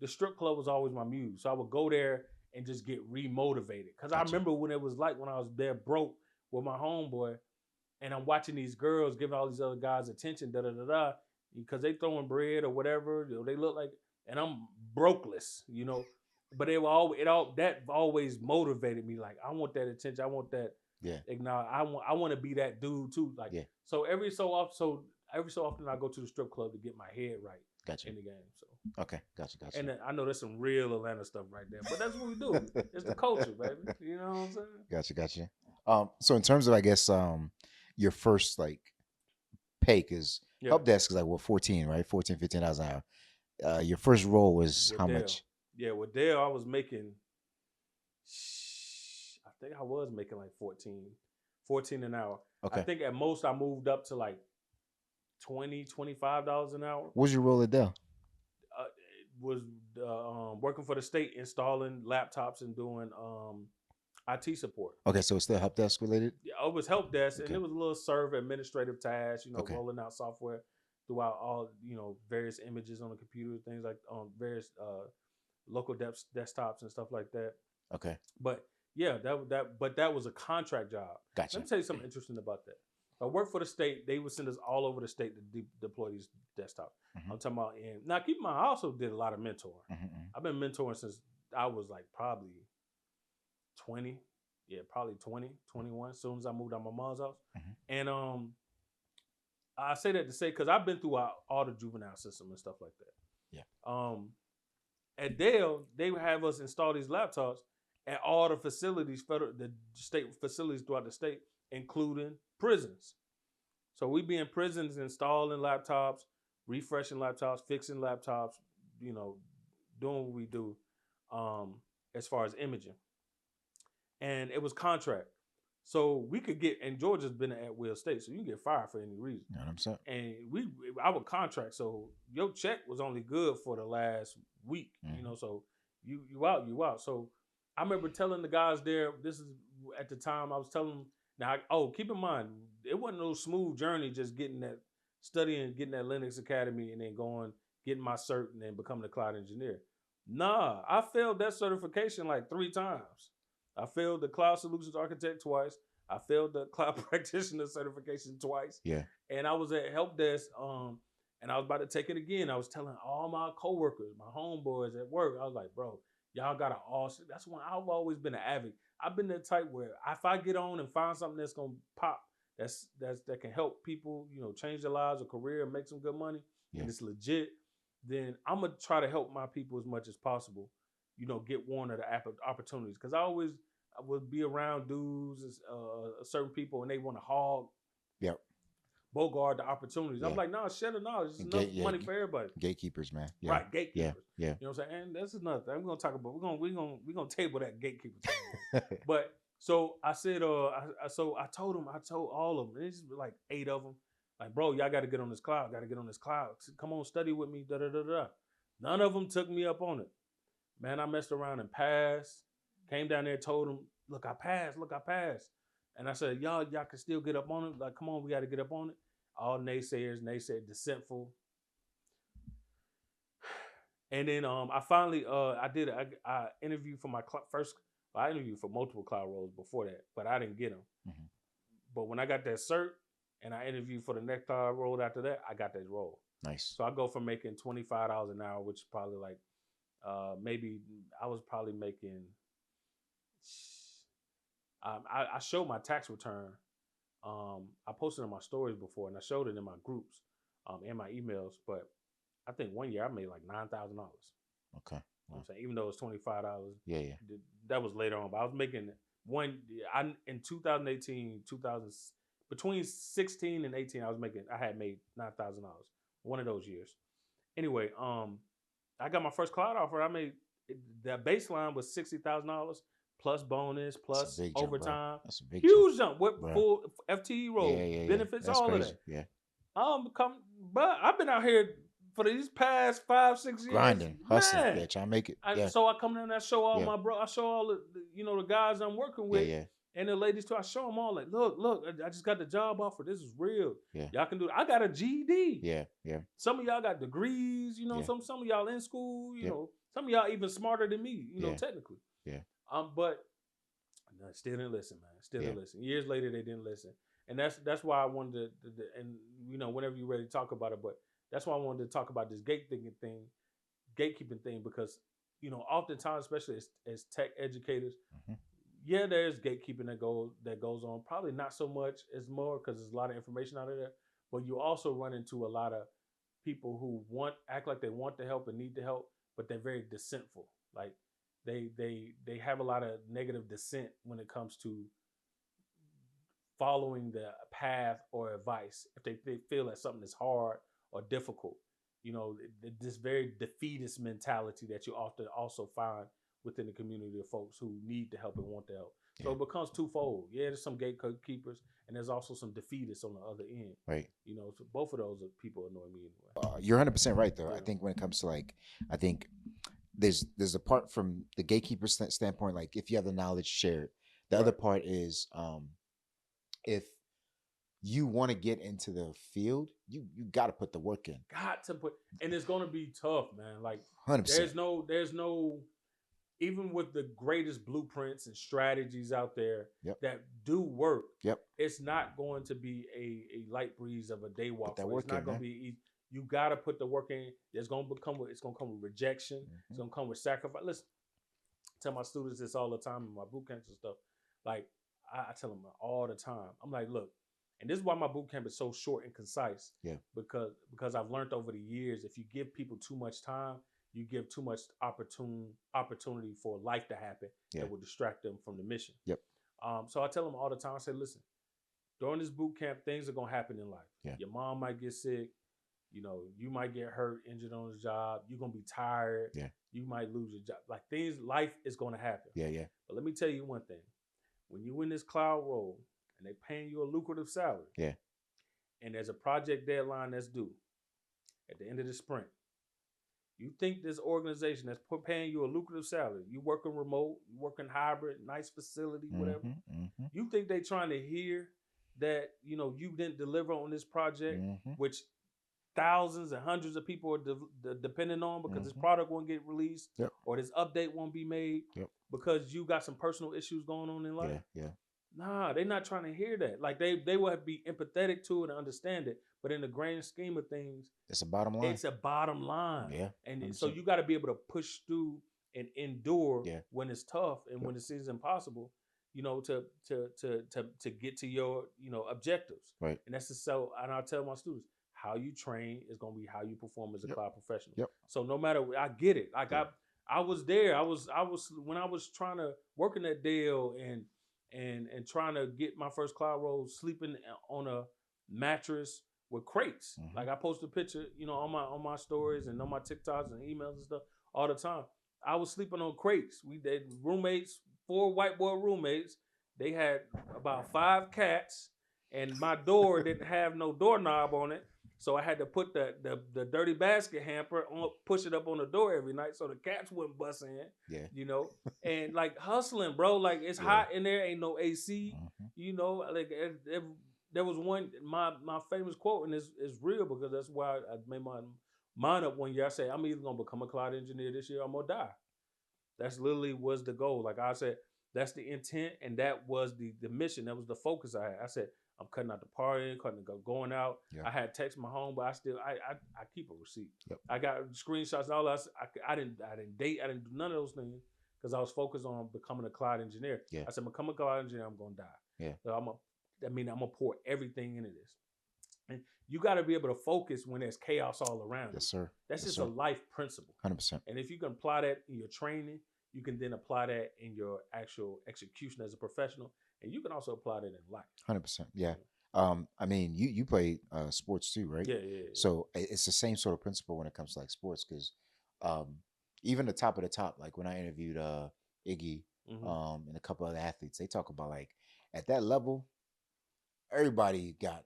The strip club was always my muse. So I would go there and just get remotivated. Because I remember when it was like when I was there broke with my homeboy and I'm watching these girls giving all these other guys attention, because they throwing bread or whatever. You know, they look like, and I'm brokeless, you know. But that always motivated me. Like, I want that attention. I want that. I want to be that dude too. Like, so every so often I go to the strip club to get my head right. Gotcha. In the game. So okay, gotcha. And I know there's some real Atlanta stuff right there, but that's what we do. It's the culture, baby. You know what I'm saying? Gotcha. So in terms of, I guess, your first like pay, because help desk is like what, 14, right? 14, 15 an hour. Your first role was with how Dale. much? Yeah, with Dale, I was making. I think I was making like 14 an hour. Okay. I think at most I moved up to like $20, $25 an hour. What was your role at Dell? Was working for the state, installing laptops and doing IT support. Okay, so it's still help desk related? Yeah, it was help desk, and it was a little server administrative tasks, rolling out software throughout all, various images on the computer, things like on various local desktops and stuff like that. Okay. But yeah, that was a contract job. Gotcha. Let me tell you something interesting about that. I worked for the state. They would send us all over the state to deploy these desktops. I'm talking about, now keep in mind, I also did a lot of mentoring. I've been mentoring since I was like probably 20. Yeah, probably 20, 21, as soon as I moved out of my mom's house. And I say that to say, because I've been through all the juvenile system and stuff like that. Yeah. At Dale, they would have us install these laptops at all the facilities, the state facilities throughout the state, including prisons. So we be in prisons installing laptops, refreshing laptops, fixing laptops, doing what we do as far as imaging. And it was contract. So we could get, and Georgia's been an at-will state, so you can get fired for any reason. You know what I'm saying? And I would contract, so your check was only good for the last week, so you out. So I remember telling the guys there, this is at the time I was telling them, now, keep in mind, it wasn't no smooth journey just getting that Linux Academy and then getting my cert and then becoming a cloud engineer. Nah, I failed that certification like 3 times. I failed the cloud solutions architect twice. I failed the cloud practitioner certification twice. Yeah. And I was at help desk, and I was about to take it again. I was telling all my coworkers, my homeboys at work, I was like, bro, Y'all got to all. That's when I've always been an advocate. I've been the type where if I get on and find something that's gonna pop, that can help people, change their lives or career, and make some good money, and it's legit, then I'm gonna try to help my people as much as possible. Get one of the opportunities, because I would be around dudes, certain people, and they want to hog. Yep. Bogart the opportunities. I'm like, no, share the knowledge. There's enough money for everybody. Gatekeepers, man. Yeah. Right, gatekeepers. Yeah. You know what I'm saying? And that's another thing. We're gonna talk about. We're gonna table that gatekeeper thing. But so I said, I told all of them. It's like 8 of them. Like, bro, y'all got to get on this cloud. Come on, study with me. Da da da da. None of them took me up on it. Man, I messed around and passed. Came down there, told them, look, I passed. And I said, y'all can still get up on it. Like, come on, we got to get up on it. All naysayers, deceitful. And then I finally, I interviewed for my first. I interviewed for multiple cloud roles before that, but I didn't get them. Mm-hmm. But when I got that cert and I interviewed for the next cloud role after that, I got that role. Nice. So I go from making $25 an hour, which is probably like, maybe I was probably making. I showed my tax return. I posted on my stories before, and I showed it in my groups, and my emails. But I think one year I made like $9,000. Okay. You know what I'm saying? Even though it's $25. Yeah. That was later on, but I was making in 2018, between 16 and 18, I had made $9,000 one of those years. Anyway, I got my first cloud offer. I made the baseline was $60,000 plus bonus plus overtime. Jump, that's a big huge jump with full FTE role, benefits, that's all crazy. of that. Yeah. But I've been out here for these past 5-6 years, grinding, hustling, trying to make it. So I come in and I show all my bro. I show all the the guys I'm working with, and the ladies too. I show them all, like, look, I just got the job offer. This is real. Y'all can do it. I got a GED. Yeah. Some of y'all got degrees. Some of y'all in school. Some of y'all even smarter than me. Technically. Yeah. But no, still didn't listen, man. Still didn't listen. Years later, they didn't listen, and that's why I wanted to. And whenever you're ready to talk about it, but that's why I wanted to talk about this gatekeeping thing, because oftentimes, especially as tech educators, there's gatekeeping that goes on. Probably not so much as more, because there's a lot of information out of there. But you also run into a lot of people who act like they want to help and need to help, but they're very dissentful. Like they have a lot of negative dissent when it comes to following the path or advice. If they feel that something is hard or difficult, this very defeatist mentality that you often also find within the community of folks who need to help and want to help. So it becomes twofold. There's some gatekeepers, and there's also some defeatists on the other end. Right. So both of those people annoy me anyway. You're 100% right, though. I think when it comes to I think there's a part from the gatekeeper standpoint, like if you have the knowledge, share it. The other part is if you want to get into the field, you got to put the work in. And it's going to be tough, man. Like 100%. There's no, even with the greatest blueprints and strategies out there that do work. It's not going to be a light breeze of a day walk. It's not going to be easy. You got to put the work in. It's going to come with rejection. It's going to come with sacrifice. Listen, I tell my students this all the time in my boot camps and stuff. Like, I tell them all the time. I'm like, look, and this is why my boot camp is so short and concise. Because I've learned over the years, if you give people too much time, you give too much opportunity for life to happen that will distract them from the mission. So I tell them all the time, I say, listen, during this boot camp, things are going to happen in life. Your mom might get sick. You might get hurt, injured on the job. You're going to be tired. You might lose your job. Like, life is going to happen. But let me tell you one thing. When you in this cloud role and they paying you a lucrative salary, and there's a project deadline that's due at the end of the sprint, you think this organization that's paying you a lucrative salary, you working remote, you working hybrid, nice facility, whatever, you think they trying to hear that, you didn't deliver on this project, which thousands and hundreds of people are depending on, because this product won't get released or this update won't be made because you got some personal issues going on in life? Nah, they're not trying to hear that. Like, they will be empathetic to it and understand it, but in the grand scheme of things, it's a bottom line. It's a bottom line. Yeah, and so you got to be able to push through and endure Yeah. when it's tough and when it seems impossible, you know, to get to your, you know, objectives. Right. And that's so, and I tell my students, how you train is going to be how you perform as a cloud professional. Yep. So no matter, I get it. Like I was there. I was when I was trying to work in that deal and trying to get my first cloud roll, sleeping on a mattress with crates. Mm-hmm. Like I post a picture, you know, on my stories and on my TikToks and emails and stuff all the time. I was sleeping on crates. We did roommates, 4 white boy roommates. They had about 5 cats, and my door didn't have no doorknob on it. So I had to put the dirty basket hamper on, push it up on the door every night so the cats wouldn't bust in. Yeah. You know, and like hustling, bro. Like it's hot in there, ain't no AC. Mm-hmm. You know, like there was one my famous quote, and it's real because that's why I made my mind up one year. I said I'm either gonna become a cloud engineer this year or I'm gonna die. That's literally was the goal. Like I said, that's the intent, and that was the mission. That was the focus I had. I said, I'm cutting out the partying, going out. Yeah. I had text my home, but I still I keep a receipt. Yep. I got screenshots and all that. I didn't date. I didn't do none of those things because I was focused on becoming a cloud engineer. Yeah. I said, become a cloud engineer, I'm gonna die. Yeah. So I'm gonna pour everything into this. And you got to be able to focus when there's chaos all around. Yes, sir. That's yes, just sir. a life principle. 100%. And if you can apply that in your training, you can then apply that in your actual execution as a professional, and you can also apply that in life. 100%. Yeah. I mean, you play sports too, right? Yeah. So it's the same sort of principle when it comes to like sports, because even the top of the top, like when I interviewed Iggy and a couple other athletes, they talk about like at that level, everybody got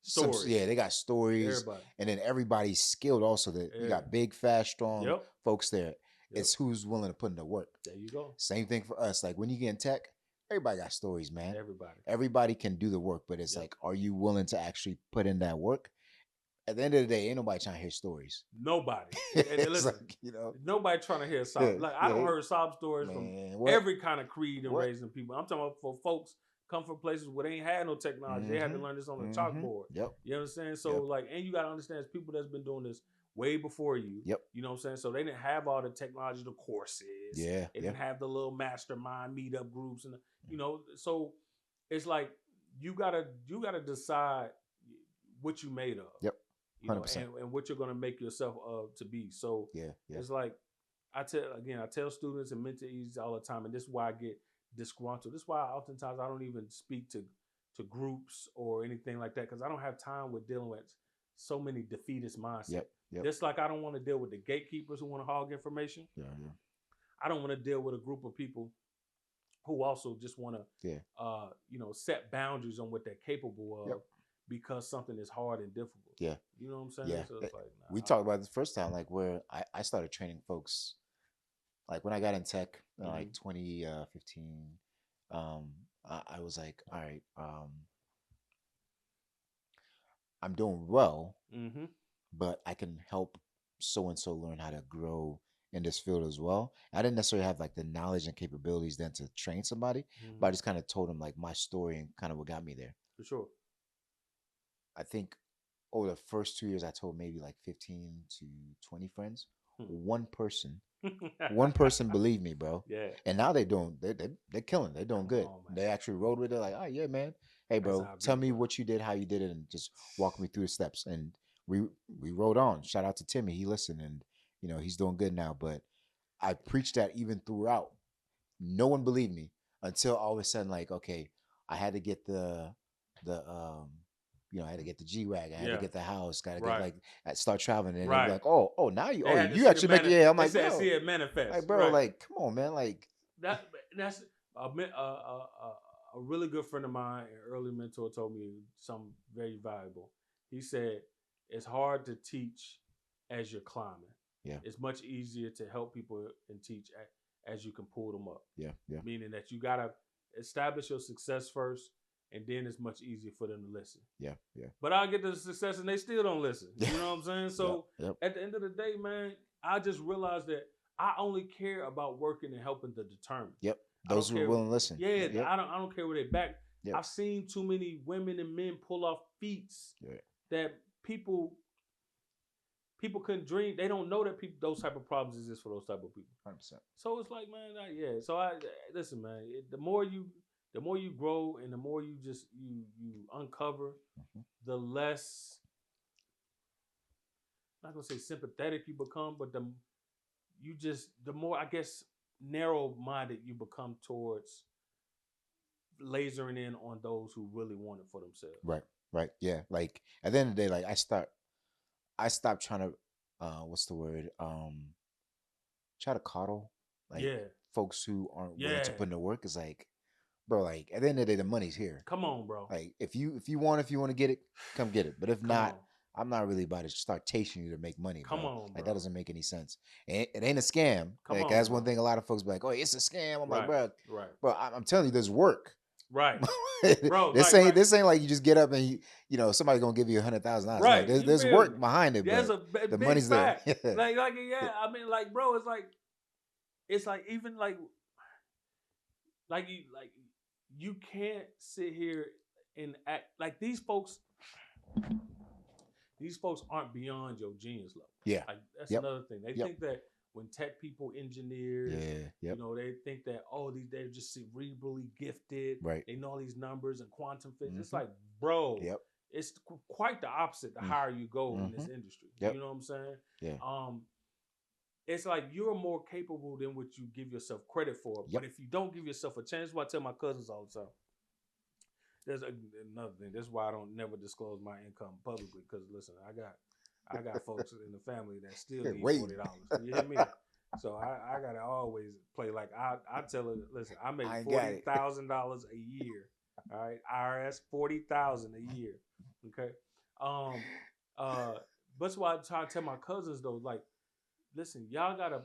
stories. They got stories. Everybody. And then everybody's skilled also. That you got big, fast, strong folks there. It's who's willing to put in the work. There you go. Same thing for us. Like when you get in tech, everybody got stories, man. Everybody can do the work, but it's like, are you willing to actually put in that work? At the end of the day, ain't nobody trying to hear stories. Nobody. And listen, like, you know, nobody trying to hear sob. Like I don't heard sob stories from every kind of creed and raising people. I'm talking about for folks come from places where they ain't had no technology. They had to learn this on a chalkboard. Yep. You understand? So like, and you got to understand, it's people that's been doing this way before you. Yep. You know what I'm saying? So they didn't have all the technology, the courses. Yeah. They didn't have the little mastermind meetup groups, and you know. So it's like you gotta decide what you made of. Yep. 100%. And what you're gonna make yourself to be. So it's like I tell students and mentees all the time, and this is why I get disgruntled. This is why oftentimes I don't even speak to groups or anything like that, because I don't have time with dealing with so many defeatist mindset. Yep. Just like I don't want to deal with the gatekeepers who want to hog information. Yeah. I don't want to deal with a group of people who also just want to, set boundaries on what they're capable of because something is hard and difficult. Yeah. You know what I'm saying? Yeah. So it's like, we talked about this first time, like where I started training folks, like when I got in tech, like 2015, I was like, all right, I'm doing well, but I can help so-and-so learn how to grow in this field as well. I didn't necessarily have like the knowledge and capabilities then to train somebody, but I just kind of told them like my story and kind of what got me there. For sure. I think over the first 2 years, I told maybe like 15 to 20 friends. One person believed me, bro. Yeah. And now they're killing. They're doing good. They actually rode with it. Like, oh yeah, man. Hey, bro, tell me what you did, how you did it, and just walk me through the steps. And we rode on. Shout out to Timmy. He listened, and you know he's doing good now. But I preached that even throughout. No one believed me until all of a sudden, like, okay, I had to get I had to get the G-Wagon. I had to get the house. Got to get start traveling. And they're like, oh, now you actually make it. Yeah, I'm like, they see it manifest. Like, bro, like, come on, man. Like that's a really good friend of mine, an early mentor, told me something very valuable. He said, it's hard to teach as you're climbing. Yeah. It's much easier to help people and teach as you can pull them up. Yeah. Meaning that you got to establish your success first, and then it's much easier for them to listen. Yeah. But I get the success and they still don't listen. You know what I'm saying? So at the end of the day, man, I just realized that I only care about working and helping to determine. Yep. Those who are willing to listen. Yeah. I don't care where they back. Yep. I've seen too many women and men pull off feats that people people couldn't dream. They don't know that those type of problems exist for those type of people. 100%. So it's like, man, yeah. So I listen, man. The more you grow, and the more you just you uncover, the less, I'm not gonna say sympathetic you become, but the more, I guess, narrow minded you become towards lasering in on those who really want it for themselves. Right. Yeah. Like at the end of the day, like I stopped trying to what's the word? Try to coddle like folks who aren't willing to put in the work. Is like, bro, like at the end of the day, the money's here. Come on, bro. Like if you want to get it, come get it. But if not, I'm not really about to start chasing you to make money. Come bro. on, like bro. That doesn't make any sense. It ain't a scam. Like that's one thing a lot of folks be like, oh, it's a scam. I'm like, bro, I'm telling you, there's work. Right, bro. This ain't like you just get up and somebody's gonna give you $100,000. Right, like, there's work behind it. There's but the big money's fact. there. like yeah. I mean, like, bro, it's like even like you can't sit here and act like these folks. These folks aren't beyond your genius level. Yeah, like, that's another thing. They think that when tech people, engineers, they think that they're just cerebrally gifted. Right. They know all these numbers and quantum physics. It's like, bro, it's quite the opposite. The higher you go in this industry, you know what I'm saying? Yeah. It's like you're more capable than what you give yourself credit for. But if you don't give yourself a chance, that's what I tell my cousins all the time. There's another thing. That's why I don't never disclose my income publicly. Because listen, I got folks in the family that still need $40. You hear me? So I gotta always play like I tell her, listen, I make $40,000 a year. All right, IRS $40,000 a year. Okay. That's why I try to tell my cousins though, like, listen, y'all gotta.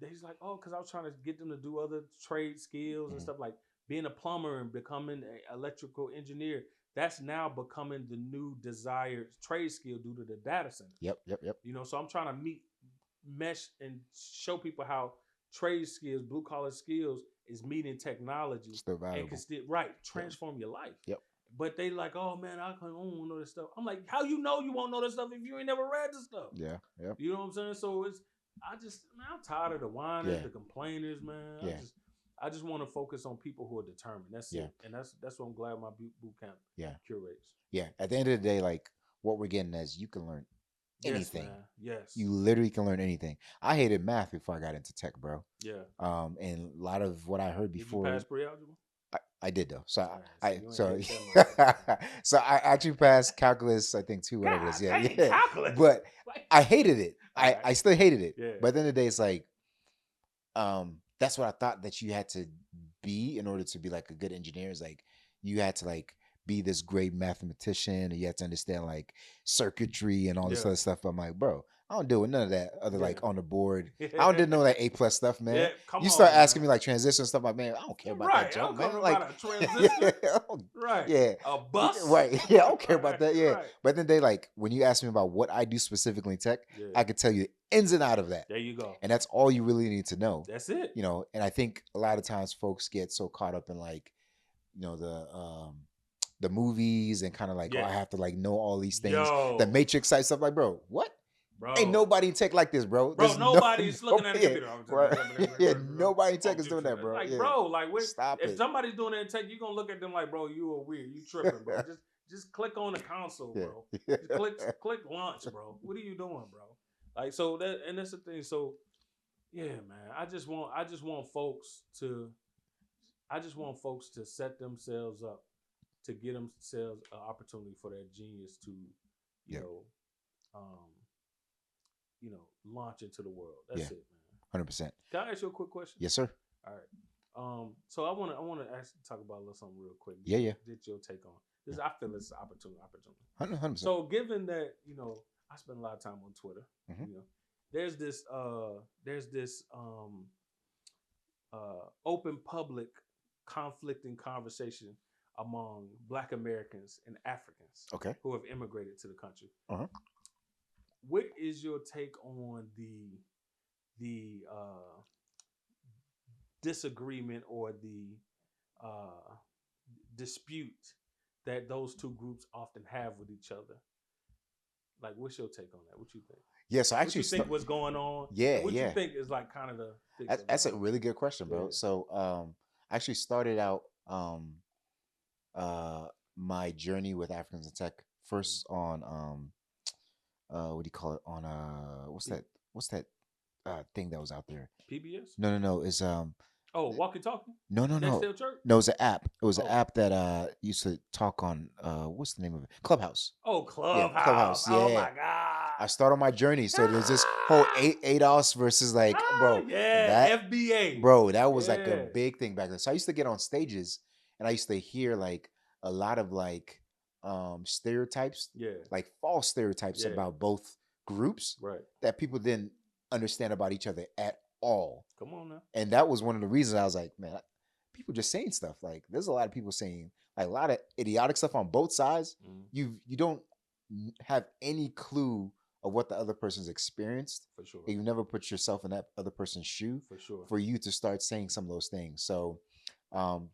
He's like, because I was trying to get them to do other trade skills and stuff like being a plumber and becoming an electrical engineer. That's now becoming the new desired trade skill due to the data center. Yep. So I'm trying to mesh and show people how trade skills, blue collar skills, is meeting technology still valuable. And can transform your life. Yep. But they like, oh man, I don't want to know this stuff. I'm like, how you know you won't know this stuff if you ain't never read this stuff? Yeah. You know what I'm saying? So I'm tired of the whiners, the complainers, man. I just want to focus on people who are determined. That's it. And that's what I'm glad my boot camp curates. Yeah. At the end of the day, like what we're getting is you can learn anything. Yes. You literally can learn anything. I hated math before I got into tech, bro. Yeah. And a lot of what I heard before. Did you pass pre-algebra? I did though. So so I actually passed calculus, I think too, whatever it is. Yeah. Calculus. But I hated it. I still hated it. Yeah. But at the end of the day, it's like that's what I thought that you had to be in order to be like a good engineer. Is like you had to like be this great mathematician, and you had to understand like circuitry and all this other stuff. I'm like, bro, I don't deal with none of that other like on the board. I don't didn't know that A+ stuff, man. You start asking me like transition stuff, like, man, I don't care about that junk, man. Like a transition. Yeah. A bus. Right. Yeah, I don't care about that. Yeah. Right. But then they like when you ask me about what I do specifically in tech, I could tell you ins and out of that. There you go. And that's all you really need to know. That's it. And I think a lot of times folks get so caught up in like, the movies and kind of like, I have to like know all these things. The Matrix type stuff. Like, bro, what? Bro. Ain't nobody in tech like this, bro. Bro, nobody's looking at a computer. Nobody in tech is doing that, bro. Like, bro, like, stop if somebody's doing it in tech, you're going to look at them like, bro, you are weird. You tripping, bro. Just click on the console, bro. Just click launch, bro. What are you doing, bro? Like, so that's the thing. So, yeah, man, I just want folks to set themselves up to get themselves an opportunity for their genius to, launch into the world. That's it, man. 100%. Can I ask you a quick question? Yes, sir. All right. So I want to talk about a little something real quick. Yeah. Get your take on this. I feel it's an opportunity. 100%. So given that I spend a lot of time on Twitter. There's this open public conflicting conversation among Black Americans and Africans who have immigrated to the country. What is your take on the disagreement or the dispute that those two groups often have with each other? Like, what's your take on that? What you think? Yeah, so What you think was going on? And what you think is like kind of the fix that's a really good question, bro. Yeah. So I actually started out uh my journey with Africans in Tech first on what do you call it, on what's that thing that was out there? PBS? No, it's Oh, walkie talkie? no, Next Day Church? no, it was an app. It was an Oh. app that used to talk on what's the name of it? Clubhouse. Oh, Yeah, Clubhouse. Clubhouse. Oh Yeah. my God. I start on my journey. So there's this whole ADOS versus like, bro, yeah, FBA. bro, that was like a Yeah. big thing back then. So I used to get on stages and I used to hear like a lot of like stereotypes, Yeah. like false stereotypes Yeah. about both groups Right. that people didn't understand about each other at all. Come on now. And that was one of the reasons I was like, man, people just saying stuff. Like there's a lot of people saying like a lot of idiotic stuff on both sides. You don't have any clue of what the other person's experienced. For sure. And you never put yourself in that other person's shoe. For sure. For you to start saying some of those things. So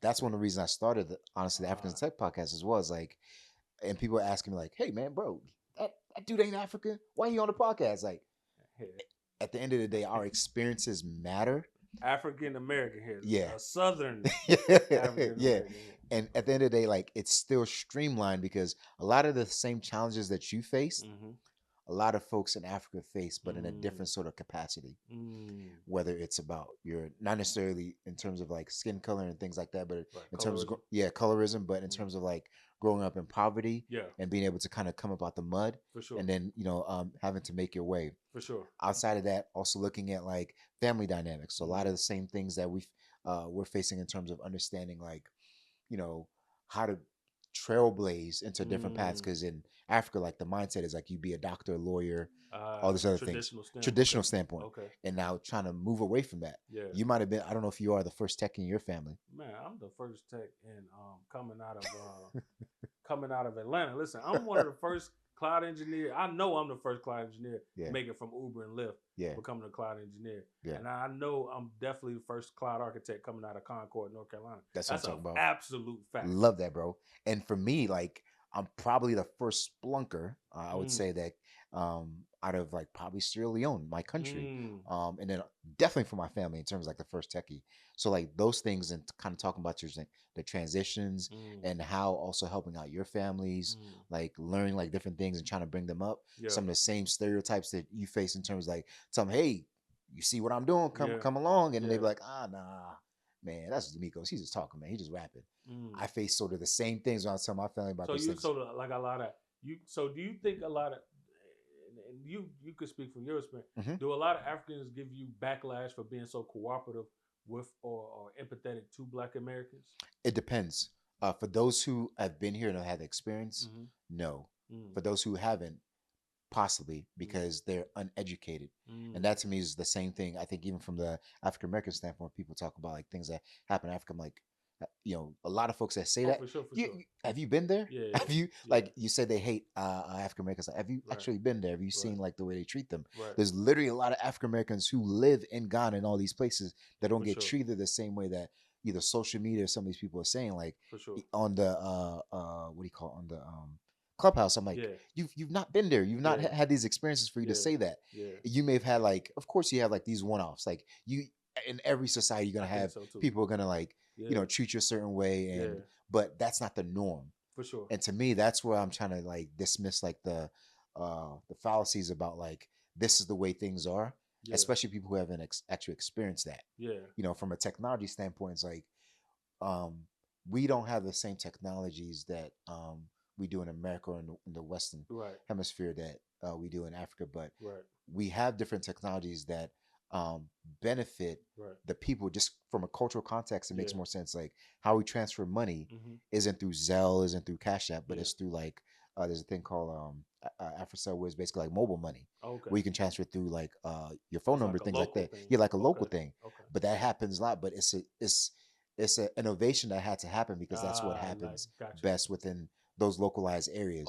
that's one of the reasons I started honestly the African Tech podcast as well. Is like, and people asking me like, hey man, bro, that dude ain't African. Why he on the podcast? Like, at the end of the day, our experiences matter. African American here. Yeah. A Southern yeah. And at the end of the day, like it's still streamlined because a lot of the same challenges that you faced, a lot of folks in Africa face, but in a different sort of capacity. Whether it's about your, not necessarily in terms of like skin color and things like that, but in terms of colorism, but in terms of like growing up in poverty and being able to kind of come up out the mud. For sure. And then, having to make your way. For sure. Outside of that, also looking at like family dynamics. So a lot of the same things that we're facing in terms of understanding like, how to trailblaze into different paths. Because in Africa, like the mindset is like you be a doctor, lawyer, all these other things. Traditional standpoint. Okay. And now trying to move away from that. Yeah. You might have been, I don't know if you are the first tech in your family. Man, I'm the first tech in coming out of Atlanta. Listen, I'm one of the first cloud engineer. I know I'm the first cloud engineer to make it from Uber and Lyft, becoming a cloud engineer. Yeah. And I know I'm definitely the first cloud architect coming out of Concord, North Carolina. That's what I'm talking about. Absolute fact. Love that, bro. And for me, like I'm probably the first splunker. I would say that out of like probably Sierra Leone, my country, and then definitely for my family in terms of like the first techie. So like those things and kind of talking about the transitions and how also helping out your families, like learning like different things and trying to bring them up. Yeah. Some of the same stereotypes that you face in terms of like tell them, hey, you see what I'm doing? Come along, and then they be like, nah. Man, that's Demecos. He's just talking, man. He's just rapping. I face sort of the same things when I tell my family about those things. So like a lot of you. So do you think a lot of, and you could speak from your experience, do a lot of Africans give you backlash for being so cooperative with or empathetic to Black Americans? It depends. For those who have been here and have had the experience, no. For those who haven't, possibly because they're uneducated. And that to me is the same thing. I think even from the African American standpoint, people talk about like things that happen in Africa. I'm like, a lot of folks that say that. For sure. Have you been there? Yeah. Have you like you said they hate African Americans? Have you actually been there? Have you seen like the way they treat them? There's literally a lot of African Americans who live in Ghana and all these places that don't get treated the same way that either social media or some of these people are saying. Like on the what do you call it? On the Clubhouse, I'm like, you've not been there. You've not had these experiences for you to say that. You may have had like, of course you have like these one-offs. Like you, in every society, you're gonna have people are gonna like, treat you a certain way, and but that's not the norm. For sure. And to me, that's where I'm trying to like dismiss like the fallacies about like this is the way things are, especially people who haven't actually experienced that. Yeah. From a technology standpoint, it's like we don't have the same technologies that we do in America or in the Western hemisphere that we do in Africa, but we have different technologies that benefit the people just from a cultural context. It makes more sense. Like how we transfer money isn't through Zelle, isn't through Cash App, but it's through like there's a thing called AfroCell, where it's basically like mobile money, where you can transfer through like your phone number, things like that. Yeah, like a local thing. But that happens a lot. But it's an innovation that had to happen because that's what happens best within those localized areas.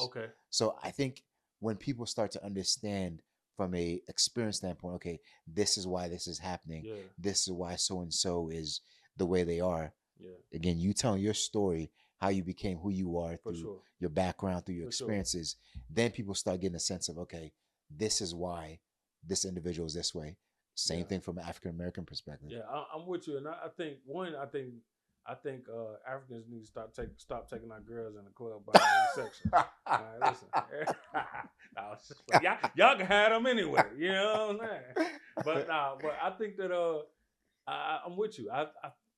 So I think when people start to understand from a experience standpoint, okay, this is why this is happening. This is why so and so is the way they are. Again, you telling your story, how you became who you are through your background, through your experiences. Then people start getting a sense of, okay, this is why this individual is this way. Same thing from an African American perspective. Yeah, I'm with you, and I think Africans need to stop taking our girls in the club by the section. All right, listen, no, it's just like, y'all can have them anyway. You know what I'm saying? But I think that I'm with you. I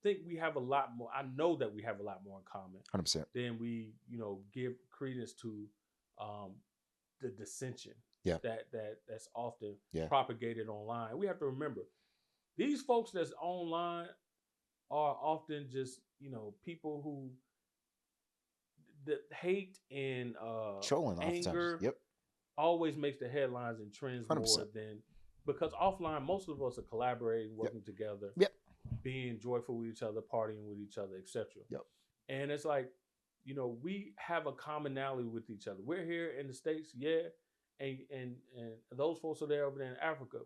think we have a lot more. I know that we have a lot more in common 100%. than we give credence to the dissension. Yeah. That's often propagated online. We have to remember these folks that's online are often just people who the hate and trolling anger always makes the headlines and trends 100%. More than because offline most of us are collaborating, working together, being joyful with each other, partying with each other, etc. And it's like we have a commonality with each other. We're here in the States, and those folks are there over there in Africa.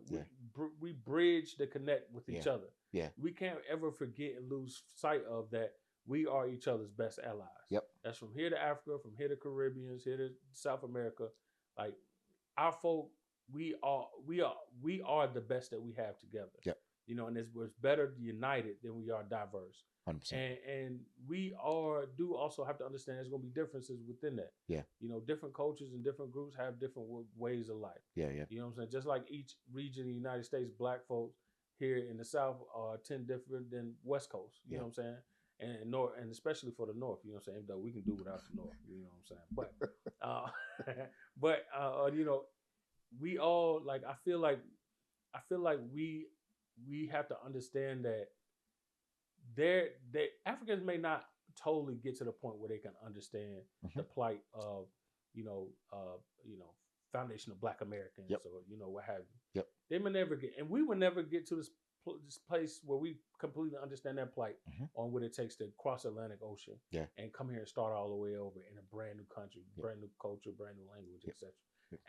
We bridge the connect with each other. We can't ever forget and lose sight of that. We are each other's best allies. That's from here to Africa, from here to Caribbeans, here to South America. Like our folk, we are the best that we have together. And it's better united than we are diverse. 100%. And we do also have to understand there's going to be differences within that. Different cultures and different groups have different ways of life. You know what I'm saying? Just like each region in the United States, black folks here in the South are 10 different than West Coast. You know what I'm saying? And North, and especially for the North. You know what I'm saying? Though we can do without the North. You know what I'm saying? But we all I feel like we have to understand that Africans may not totally get to the point where they can understand the plight of foundational Black Americans or what have you. They may never get, and we will never get to this place where we completely understand that plight on what it takes to cross the Atlantic Ocean and come here and start all the way over in a brand new country, brand new culture, brand new language, etc.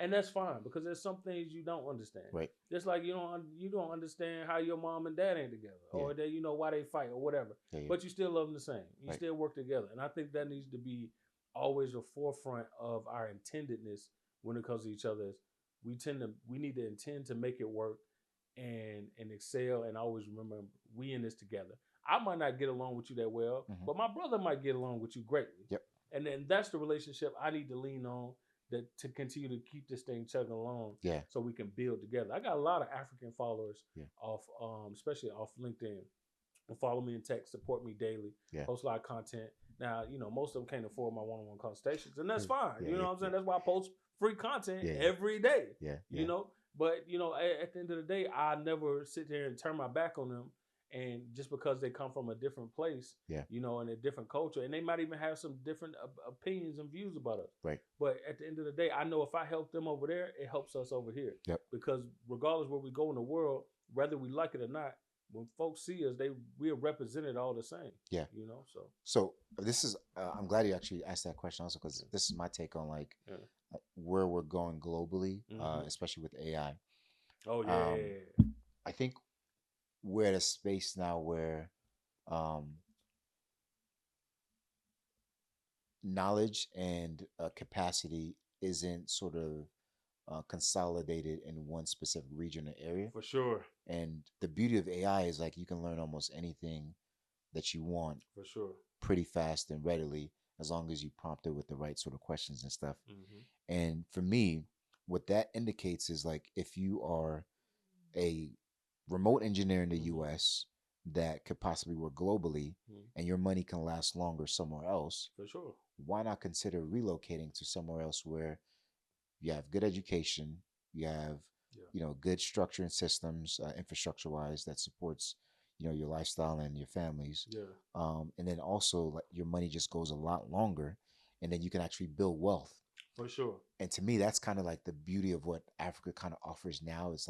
And that's fine because there's some things you don't understand. Just like you don't understand how your mom and dad ain't together, or that why they fight or whatever. But you still love them the same. You still work together, and I think that needs to be always a forefront of our intendedness when it comes to each other. We need to intend to make it work and excel, and always remember we in this together. I might not get along with you that well, but my brother might get along with you greatly. And then that's the relationship I need to lean on. To continue to keep this thing chugging along, so we can build together. I got a lot of African followers off, especially off LinkedIn, who follow me in text, support me daily, post a lot of content. Now, most of them can't afford my one-on-one consultations, and that's fine. You know what I'm saying? That's why I post free content every day. But at the end of the day, I never sit there and turn my back on them. And just because they come from a different place, in a different culture, and they might even have some different opinions and views about us. But at the end of the day, I know if I help them over there, it helps us over here. Because regardless where we go in the world, whether we like it or not, when folks see us, we are represented all the same. So this is I'm glad you actually asked that question also, because this is my take on where we're going globally, especially with AI. I think we're at a space now where knowledge and capacity isn't sort of consolidated in one specific region or area. For sure. And the beauty of AI is you can learn almost anything that you want. For sure. Pretty fast and readily, as long as you prompt it with the right sort of questions and stuff. And for me, what that indicates is if you are a remote engineer in the US that could possibly work globally, and your money can last longer somewhere else, for sure, why not consider relocating to somewhere else where you have good education, you have good structure and systems, infrastructure wise, that supports your lifestyle and your families, and then also your money just goes a lot longer, and then you can actually build wealth. For sure. And to me, that's kind of the beauty of what Africa kind of offers now. It's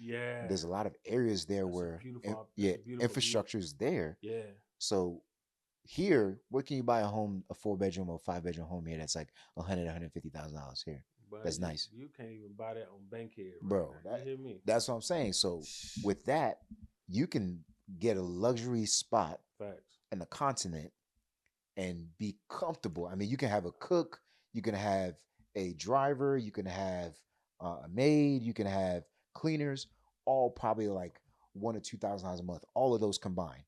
there's a lot of areas there where infrastructure is there. So here, where can you buy a home, a 4-bedroom or 5-bedroom home here that's $100,000, $150,000 here? But that's nice. You can't even buy that on Bankhead, bro. You hear me? That's what I'm saying. So with that, you can get a luxury spot in the continent and be comfortable. I mean, you can have a cook, you can have a driver, you can have a maid, you can have cleaners, all probably like $1,000 to $2,000 a month. All of those combined.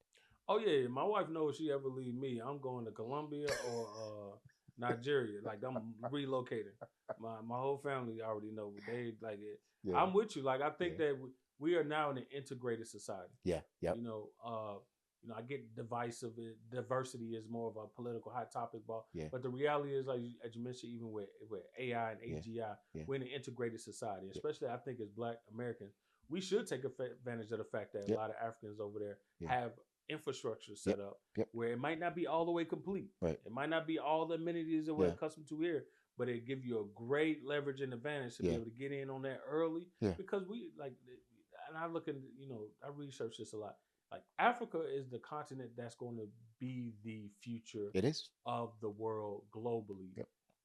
Oh yeah, my wife knows if she ever leave me, I'm going to Colombia or Nigeria. Like I'm relocating. My whole family already know. They like it. Yeah. I'm with you. Like I think that we are now in an integrated society. Yeah. Yep. I get divisive. Diversity is more of a political hot topic, Yeah. but the reality is, like as you mentioned, even with AI and AGI, we're in an integrated society. Especially, I think as Black Americans, we should take advantage of the fact that a lot of Africans over there have infrastructure set up where it might not be all the way complete. Right. It might not be all the amenities that we're accustomed to here, but it give you a great leverage and advantage to be able to get in on that early. Because we like, and I look at, I research this a lot. Like Africa is the continent that's going to be the future of the world globally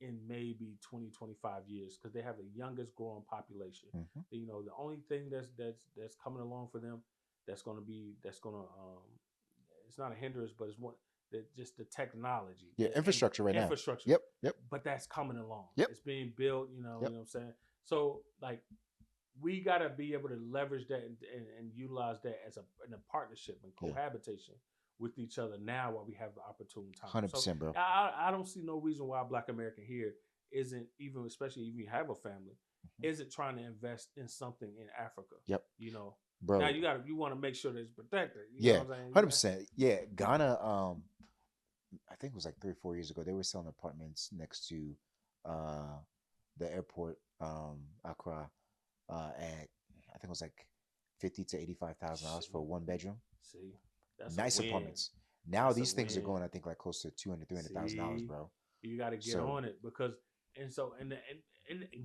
in maybe 20, 25 years, because they have the youngest growing population. Mm-hmm. The only thing that's coming along for them it's not a hindrance, but it's one that just the technology. Infrastructure right now. Infrastructure. Yep. But that's coming along. Yep. It's being built, you know what I'm saying? So like we gotta be able to leverage that and utilize that in a partnership and cohabitation with each other now while we have the opportune time. 100%, bro. I don't see no reason why a Black American here isn't, even especially if you have a family, isn't trying to invest in something in Africa. Yep. Bro. Now you want to make sure that it's protected. You know what I'm saying? 100%. Yeah, Ghana. I think it was like 3 or 4 years ago. They were selling apartments next to the airport, Accra, at I think it was like $50,000 to $85,000 for a 1-bedroom. See, that's nice apartments. Now these things are going, I think, like close to $200,000 to $300,000, bro. You got to get on it because. And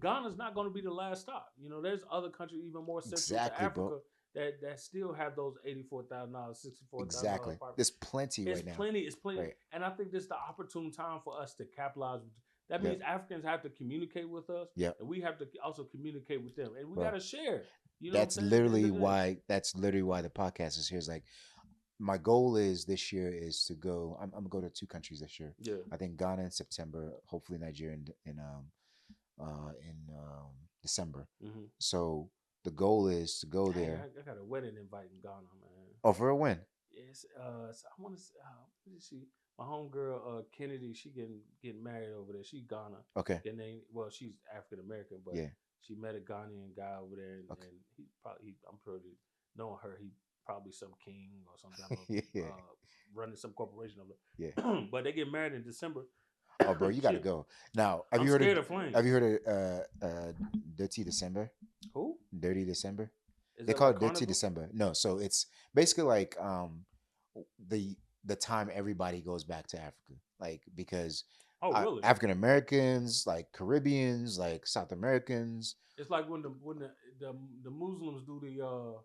Ghana's not going to be the last stop. There's other countries even more central to Africa, bro, that still have those $84,000, $64,000. Exactly. There's plenty right now. It's plenty. Right. And I think this is the opportune time for us to capitalize. That means Africans have to communicate with us. Yeah. And we have to also communicate with them. And we got to share. That's literally why the podcast is here. It's like, my goal is this year is to go. I'm gonna go to 2 countries this year. Yeah. I think Ghana in September, hopefully Nigeria in December. Mm-hmm. So the goal is to go there. I got a wedding invite in Ghana, man. Oh, for a when? Yes. So I want to. What is she? My homegirl Kennedy. She getting married over there. She Ghana. Okay. And then, she's African American, but she met a Ghanaian guy over there, and he probably. I'm pretty knowing her. He probably some king or something. Running some corporation over there. Yeah. But they get married in December. Oh, bro, you got to go. Now, have you heard of Dirty December? Who? Dirty December. They call it Dirty December. No, so it's basically like the time everybody goes back to Africa, like because really? African Americans, like Caribbeans, like South Americans. It's like when the Muslims do the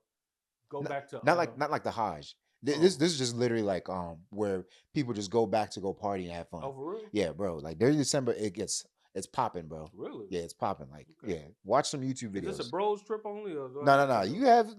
go back to not like the Hajj. This is just literally like where people just go back to go party and have fun. Oh, for real? Yeah, bro. Like Dirty December, it's popping, bro. Really? Yeah, it's popping. Like watch some YouTube videos. Is this a bros trip only? Or no. You have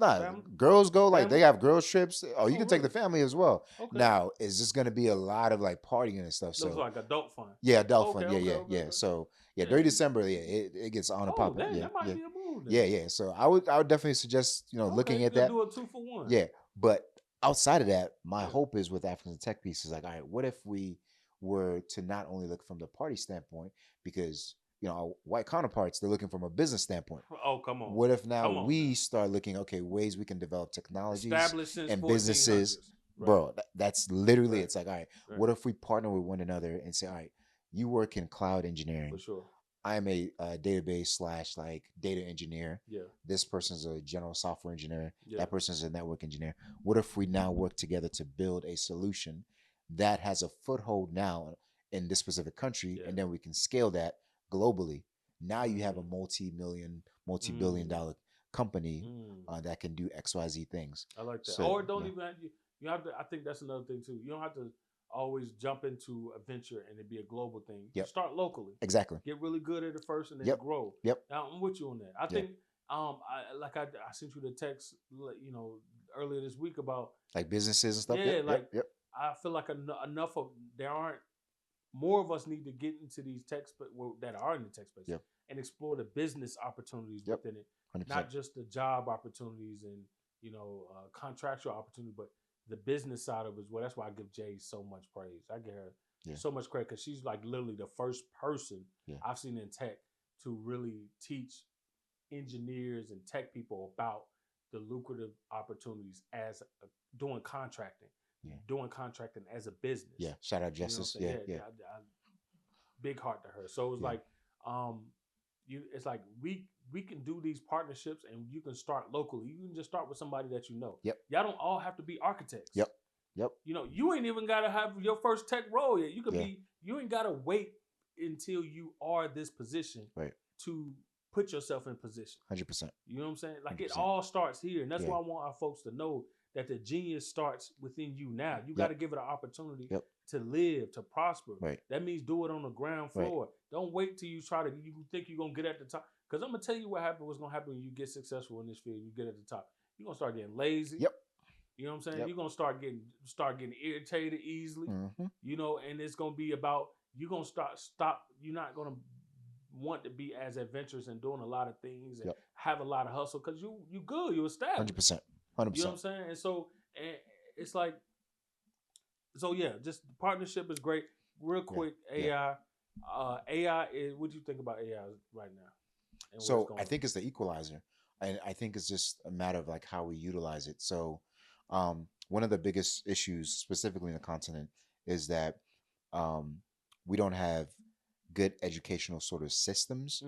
girls go like they have girls trips. Oh, you can take the family as well. Okay. Now, is this gonna be a lot of like partying and stuff? Looks like adult fun. Yeah, adult fun. Yeah. So Dirty December, it gets on and popping. That might be a move. Yeah. So I would definitely suggest looking at that. Do a 2 for 1. Yeah, but outside of that, my hope is with Africans in Tech Piece is like, all right, what if we were to not only look from the party standpoint, because our white counterparts, they're looking from a business standpoint. Oh, come on. What if now we start looking, ways we can develop technologies and businesses, right. Bro? That's literally it's like, all right, what if we partner with one another and say, all right, you work in cloud engineering. For sure. I'm a database / like data engineer. Yeah. This person's a general software engineer. Yeah. That person's a network engineer. What if we now work together to build a solution that has a foothold now in this specific country, and then we can scale that globally? Now you have a multi-billion dollar company that can do XYZ things. I like that. So, or don't even you have to. I think that's another thing too. You don't have to always jump into a venture and it be a global thing. Yep. Start locally. Exactly. Get really good at it first and then grow. Yep. Now I'm with you on that. I think I sent you the text earlier this week about like businesses and stuff. Yep. I feel like enough of there aren't more of us need to get into these tech that are in the tech space and explore the business opportunities within it. not just the job opportunities and contractual opportunity, but the business side of it as well. That's why I give Jay so much praise. I give her so much credit because she's like literally the first person I've seen in tech to really teach engineers and tech people about the lucrative opportunities as doing contracting, as a business. Yeah, shout out Justice. Big heart to her. So it was like, it's like we can do these partnerships, and you can start locally. You can just start with somebody that you know. Yep. Y'all don't all have to be architects. Yep. You ain't even gotta have your first tech role yet. You could be. You ain't gotta wait until you are this position to put yourself in position. 100%. You know what I'm saying? Like 100%. It all starts here, and that's why I want our folks to know that the genius starts within you now. You got to give it an opportunity to live, to prosper. Right. That means do it on the ground floor. Right. Don't wait till you think you're going to get at the top. Because I'm going to tell you what's going to happen when you get successful in this field. You get at the top. You're going to start getting lazy. Yep. You know what I'm saying? Yep. You're going to start getting irritated easily. Mm-hmm. And it's going to be about, you're going to stop. You're not going to want to be as adventurous and doing a lot of things and have a lot of hustle because you good. You're established. 100%. You know what I'm saying? And so it's like, just the partnership is great. Real quick, AI. AI is, what do you think about AI right now? So I think it's the equalizer. And I think it's just a matter of like how we utilize it. So one of the biggest issues specifically in the continent is that we don't have good educational sort of systems,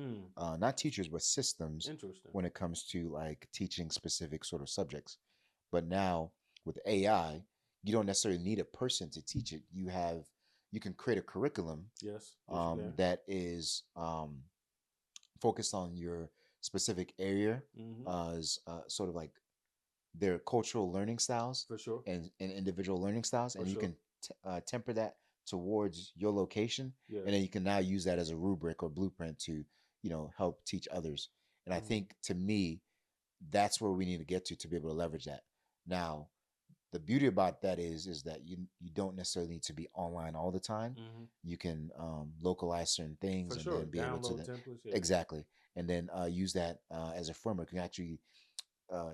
not teachers, but systems when it comes to like teaching specific sort of subjects. But now with AI, you don't necessarily need a person to teach it. You can create a curriculum that is focused on your specific area, as sort of like their cultural learning styles for sure, and individual learning styles, and you can temper that towards your location, and then you can now use that as a rubric or blueprint to help teach others. And I think, to me, that's where we need to get to be able to leverage that. Now the beauty about that is that you don't necessarily need to be online all the time. You can localize certain things then be able to templates, exactly, and then use that as a framework. You can actually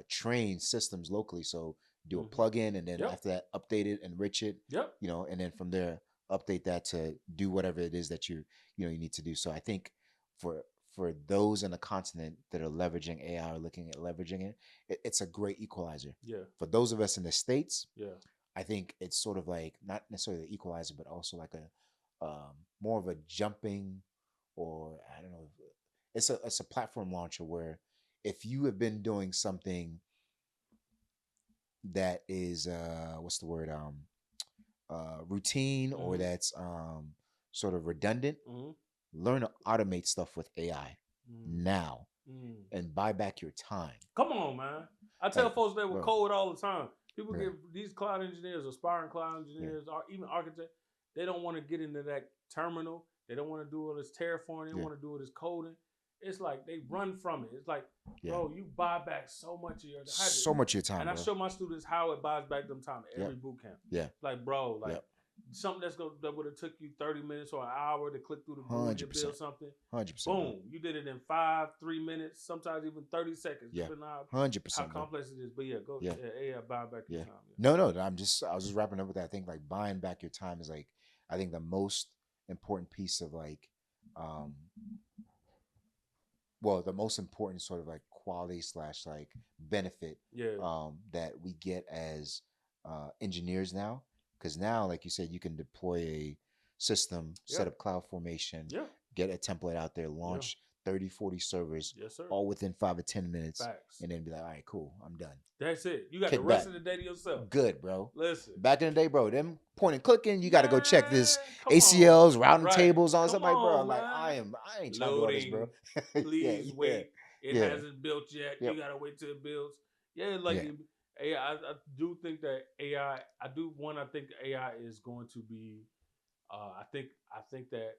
train systems locally, so do a plugin, and then after that update it, enrich it, and then from there update that to do whatever it is that you need to do. So I think for those in the continent that are leveraging AI or looking at leveraging it, it's a great equalizer. For those of us in the States, I think it's sort of like not necessarily the equalizer, but also like a more of a jumping, or I don't know, it's a platform launcher where if you have been doing something that is what's the word, routine, or that's sort of redundant, learn to automate stuff with AI now and buy back your time. Come on, man. I tell folks that with code all the time. People get these cloud engineers, aspiring cloud engineers, or even architects, they don't want to get into that terminal. They don't want to do all this terraforming. They don't want to do all this coding. It's like they run from it. It's like, bro, you buy back so much of your time. And I show my students how it buys back them time every boot camp. Like, bro, something that would have took you 30 minutes or an hour to click through the board to build something. 100%. Boom, you did it in 3 minutes, sometimes even 30 seconds. 100%. How complex it is. But AI buy back your time. No, I was just wrapping up with that. I think like buying back your time is like, I think the most important piece of like the most important sort of like quality / like benefit that we get as engineers now. Because now, like you said, you can deploy a system, set up cloud formation, get a template out there, launch 30, 40 servers, all within 5 or 10 minutes, and then be like, all right, cool, I'm done. That's it. You got the rest of the day to yourself. Good, bro. Listen. Back in the day, bro, them point and clicking, you got to go check this ACLs, routing tables, all something. Like, bro, I'm like, I ain't trying to do all this, bro. Please wait. It hasn't built yet. You got to wait till it builds. AI, I do think that AI. I think AI is going to be. I think that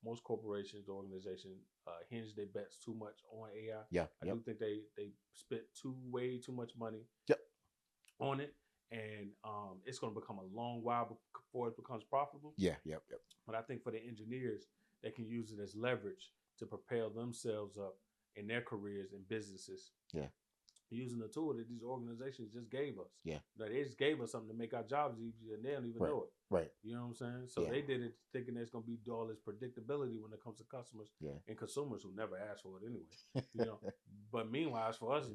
most corporations, organizations, hinge their bets too much on AI. I do think they spent way too much money. On it, and it's going to become a long while before it becomes profitable. But I think for the engineers, they can use it as leverage to propel themselves up in their careers and businesses. Yeah. Using the tool that these organizations just gave us. Yeah. Like, they just gave us something to make our jobs easier, and they don't even know it. Right. You know what I'm saying? So they did it thinking there's going to be all this predictability when it comes to customers and consumers who never ask for it anyway. You know, but meanwhile, for us,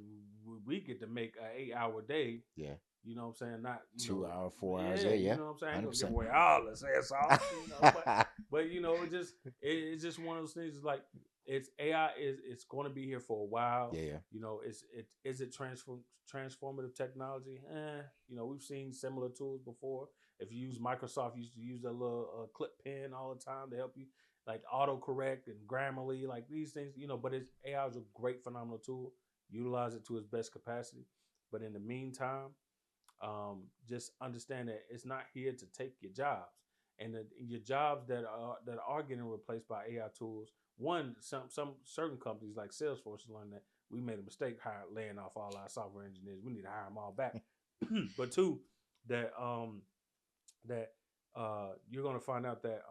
we get to make an 8-hour day. Yeah. You know what I'm saying? Not 2 hours, 4 hours. Yeah. You know what I'm saying? I ain't gonna 100%. give away all the sauce. You know, but you know, it's just one of those things. Like, it's AI it's going to be here for a while. Yeah. You know, is it transformative technology? You know, we've seen similar tools before. If you use Microsoft, used to use that little clip pen all the time to help you, like autocorrect and Grammarly, like these things. You know, but AI is a great, phenomenal tool. Utilize it to its best capacity. But in the meantime, just understand that it's not here to take your jobs, and your jobs that are getting replaced by AI tools. One, some certain companies like Salesforce learned that we made a mistake laying off all our software engineers. We need to hire them all back. But two, that you're going to find out that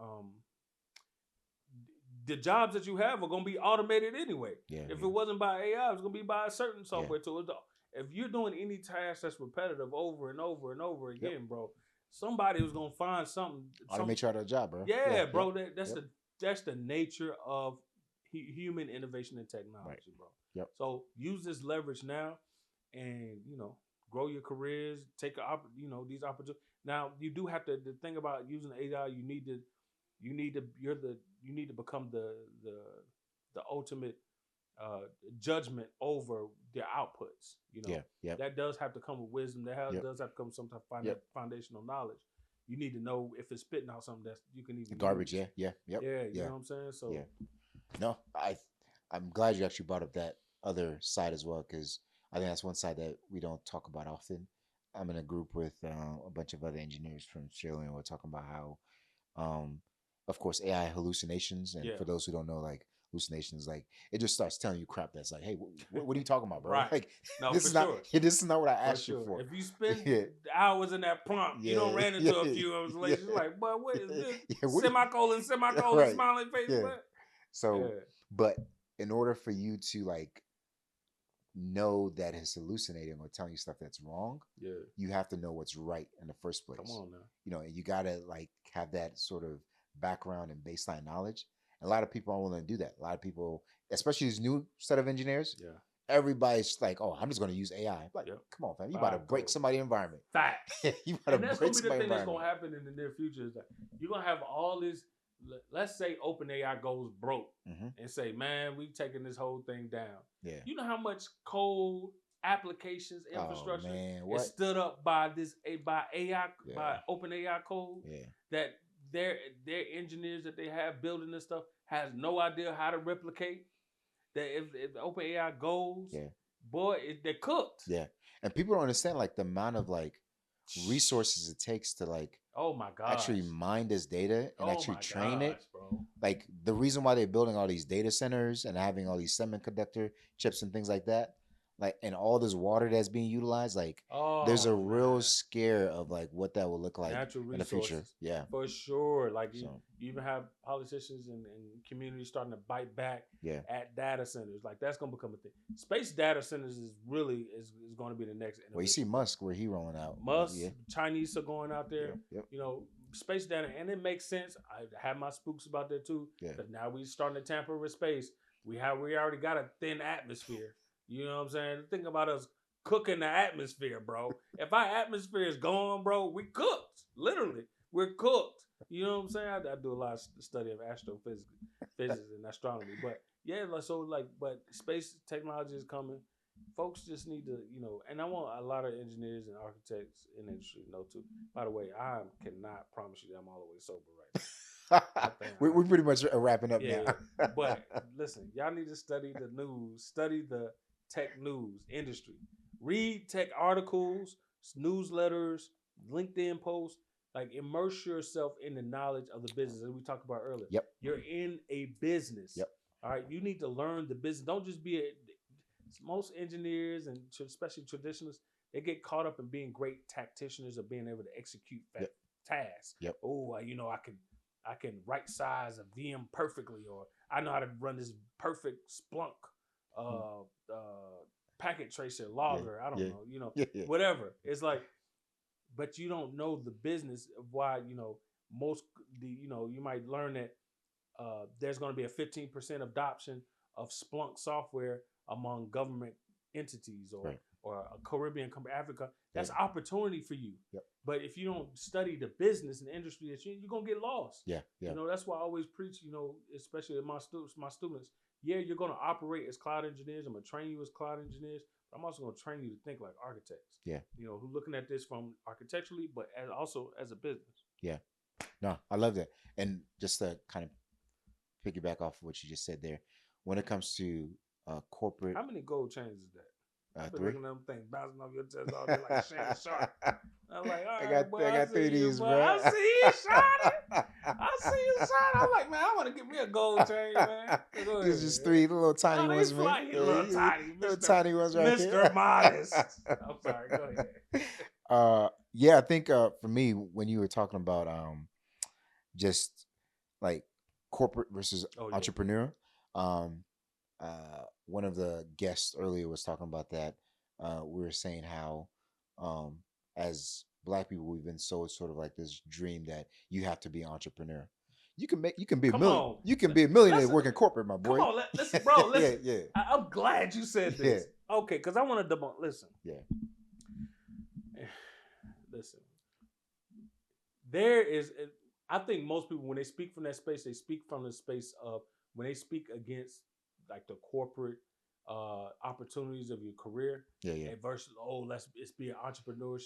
the jobs that you have are going to be automated anyway. If it wasn't by AI, it's going to be by a certain software tool. If you're doing any task that's repetitive over and over and over again, bro, somebody was gonna find something. Automate you out of the job, bro. Yeah, bro. That's the nature of human innovation and technology, bro. So use this leverage now, and grow your careers. Take these opportunities. Now you do have to. The thing about using AI, you need to become the ultimate judgment over their outputs. That does have to come with wisdom. That does have to come with some type of foundational knowledge. You need to know if it's spitting out something that you can even garbage. use. You know what I'm saying? So no, I'm glad you actually brought up that other side as well, because I think that's one side that we don't talk about often. I'm in a group with a bunch of other engineers from Chile, and we're talking about how of course AI hallucinations, and for those who don't know, like, hallucinations, like, it just starts telling you crap that's like, hey, what are you talking about, bro? Right. Like, no, this is not this is not what I asked you for. If you spend hours in that prompt, you don't ran into a few hours later. You're like, but what is this? Semicolon, right. smiling face. So, but in order for you to like know that it's hallucinating or telling you stuff that's wrong, you have to know what's right in the first place. Come on now. And you gotta like have that sort of background and baseline knowledge. And a lot of people aren't willing to do that. A lot of people, especially this new set of engineers, everybody's like, "Oh, I'm just going to use AI." Like, come on, fam, you about to break somebody's environment. Facts. You about to break somebody's environment. And that's going to be the thing that's going to happen in the near future. Is that you're going to have all this. Let's say OpenAI goes broke and say, "Man, we taking this whole thing down." You know how much code, applications, infrastructure is stood up by AI, by OpenAI code that their engineers that they have building this stuff has no idea how to replicate. That if OpenAI goes, boy, they're cooked. And people don't understand like the amount of like resources it takes to like, oh my god, actually mine this data and actually train it, bro. Like the reason why they're building all these data centers and having all these semiconductor chips and things like that, like, and all this water that's being utilized, like, there's a real scare of like what that will look like in the future. Yeah, for sure. Like you even have politicians and communities starting to bite back at data centers. Like that's gonna become a thing. Space data centers is really is going to be the next innovation. Well, you see Musk where he rolling out. Musk, Chinese are going out there. Space data, and it makes sense. I have my spooks about that too. Because now we starting to tamper with space. We already got a thin atmosphere. You know what I'm saying? Think about us cooking the atmosphere, bro. If our atmosphere is gone, bro, we cooked. Literally, we're cooked. You know what I'm saying? I do a lot of study of astrophysics, physics, and astronomy. But but space technology is coming. Folks just need to, and I want a lot of engineers and architects in the industry to know too. By the way, I cannot promise you that I'm all the way sober right now. We're pretty much wrapping up now. But listen, y'all need to study the news, study the tech news industry, read tech articles, newsletters, LinkedIn posts. Like, immerse yourself in the knowledge of the business that we talked about earlier. You're in a business. All right, you need to learn the business. Don't just be most engineers and especially traditionalists, they get caught up in being great tacticians or being able to execute tasks. Oh, I can right size a VM perfectly, or I know how to run this perfect Splunk packet tracer, logger. I don't know, whatever. It's like, but you don't know the business of why, you might learn that there's going to be a 15% adoption of Splunk software among government entities or a Caribbean country, Africa. That's opportunity for you. Yep. But if you don't study the business and the industry that you're going to get lost. Yeah. That's why I always preach, especially with my students. Yeah, you're going to operate as cloud engineers. I'm going to train you as cloud engineers. But I'm also going to train you to think like architects. Yeah. Who looking at this from architecturally, but also as a business. Yeah. No, I love that. And just to kind of piggyback off of what you just said there, when it comes to corporate. How many gold chains is that? I've been 3. looking at them things bouncing off your chest all day like Shannon Sharp. I'm like, all right, I got 3 of these, bro. I see you shining. I'm like, man, I want to get me a gold chain, man. These are just 3 little tiny ones, man. Little tiny ones right there. Mr. Modest. I'm sorry, go ahead. Yeah, I think for me, when you were talking about just like corporate versus entrepreneur, one of the guests earlier was talking about that. We were saying how as Black people, we've been sold sort of like this dream that you have to be an entrepreneur. You can be a millionaire. You can be a millionaire working corporate, my boy. Come on, listen, bro. Listen. Yeah. I'm glad you said this. Yeah. Okay, because I want to debunk. Listen. Yeah. Listen. There is, I think most people, when they speak from that space, they speak from the space of when they speak against like the corporate opportunities of your career. Versus let's be an entrepreneur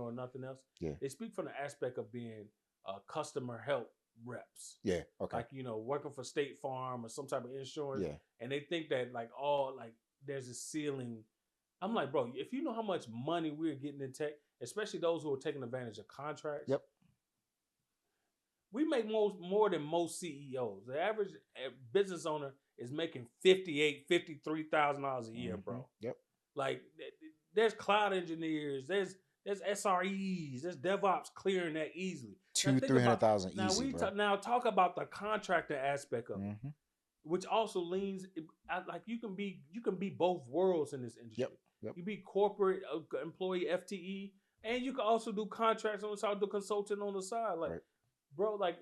or nothing else. Yeah. They speak from the aspect of being customer help reps. Yeah. Okay. Like, working for State Farm or some type of insurance. Yeah. And they think that there's a ceiling. I'm like, bro, if you know how much money we're getting in tech, especially those who are taking advantage of contracts. Yep. We make more than most CEOs. The average business owner is making $53,000 a year, bro. Yep. Like, there's cloud engineers, there's SREs, there's DevOps clearing that easily. 200,000-300,000 easy. Now talk about the contractor aspect of it, which also leans like you can be both worlds in this industry. Yep. You be corporate employee FTE, and you can also do contracts on the side, do consulting on the side, like. Right. Bro, like,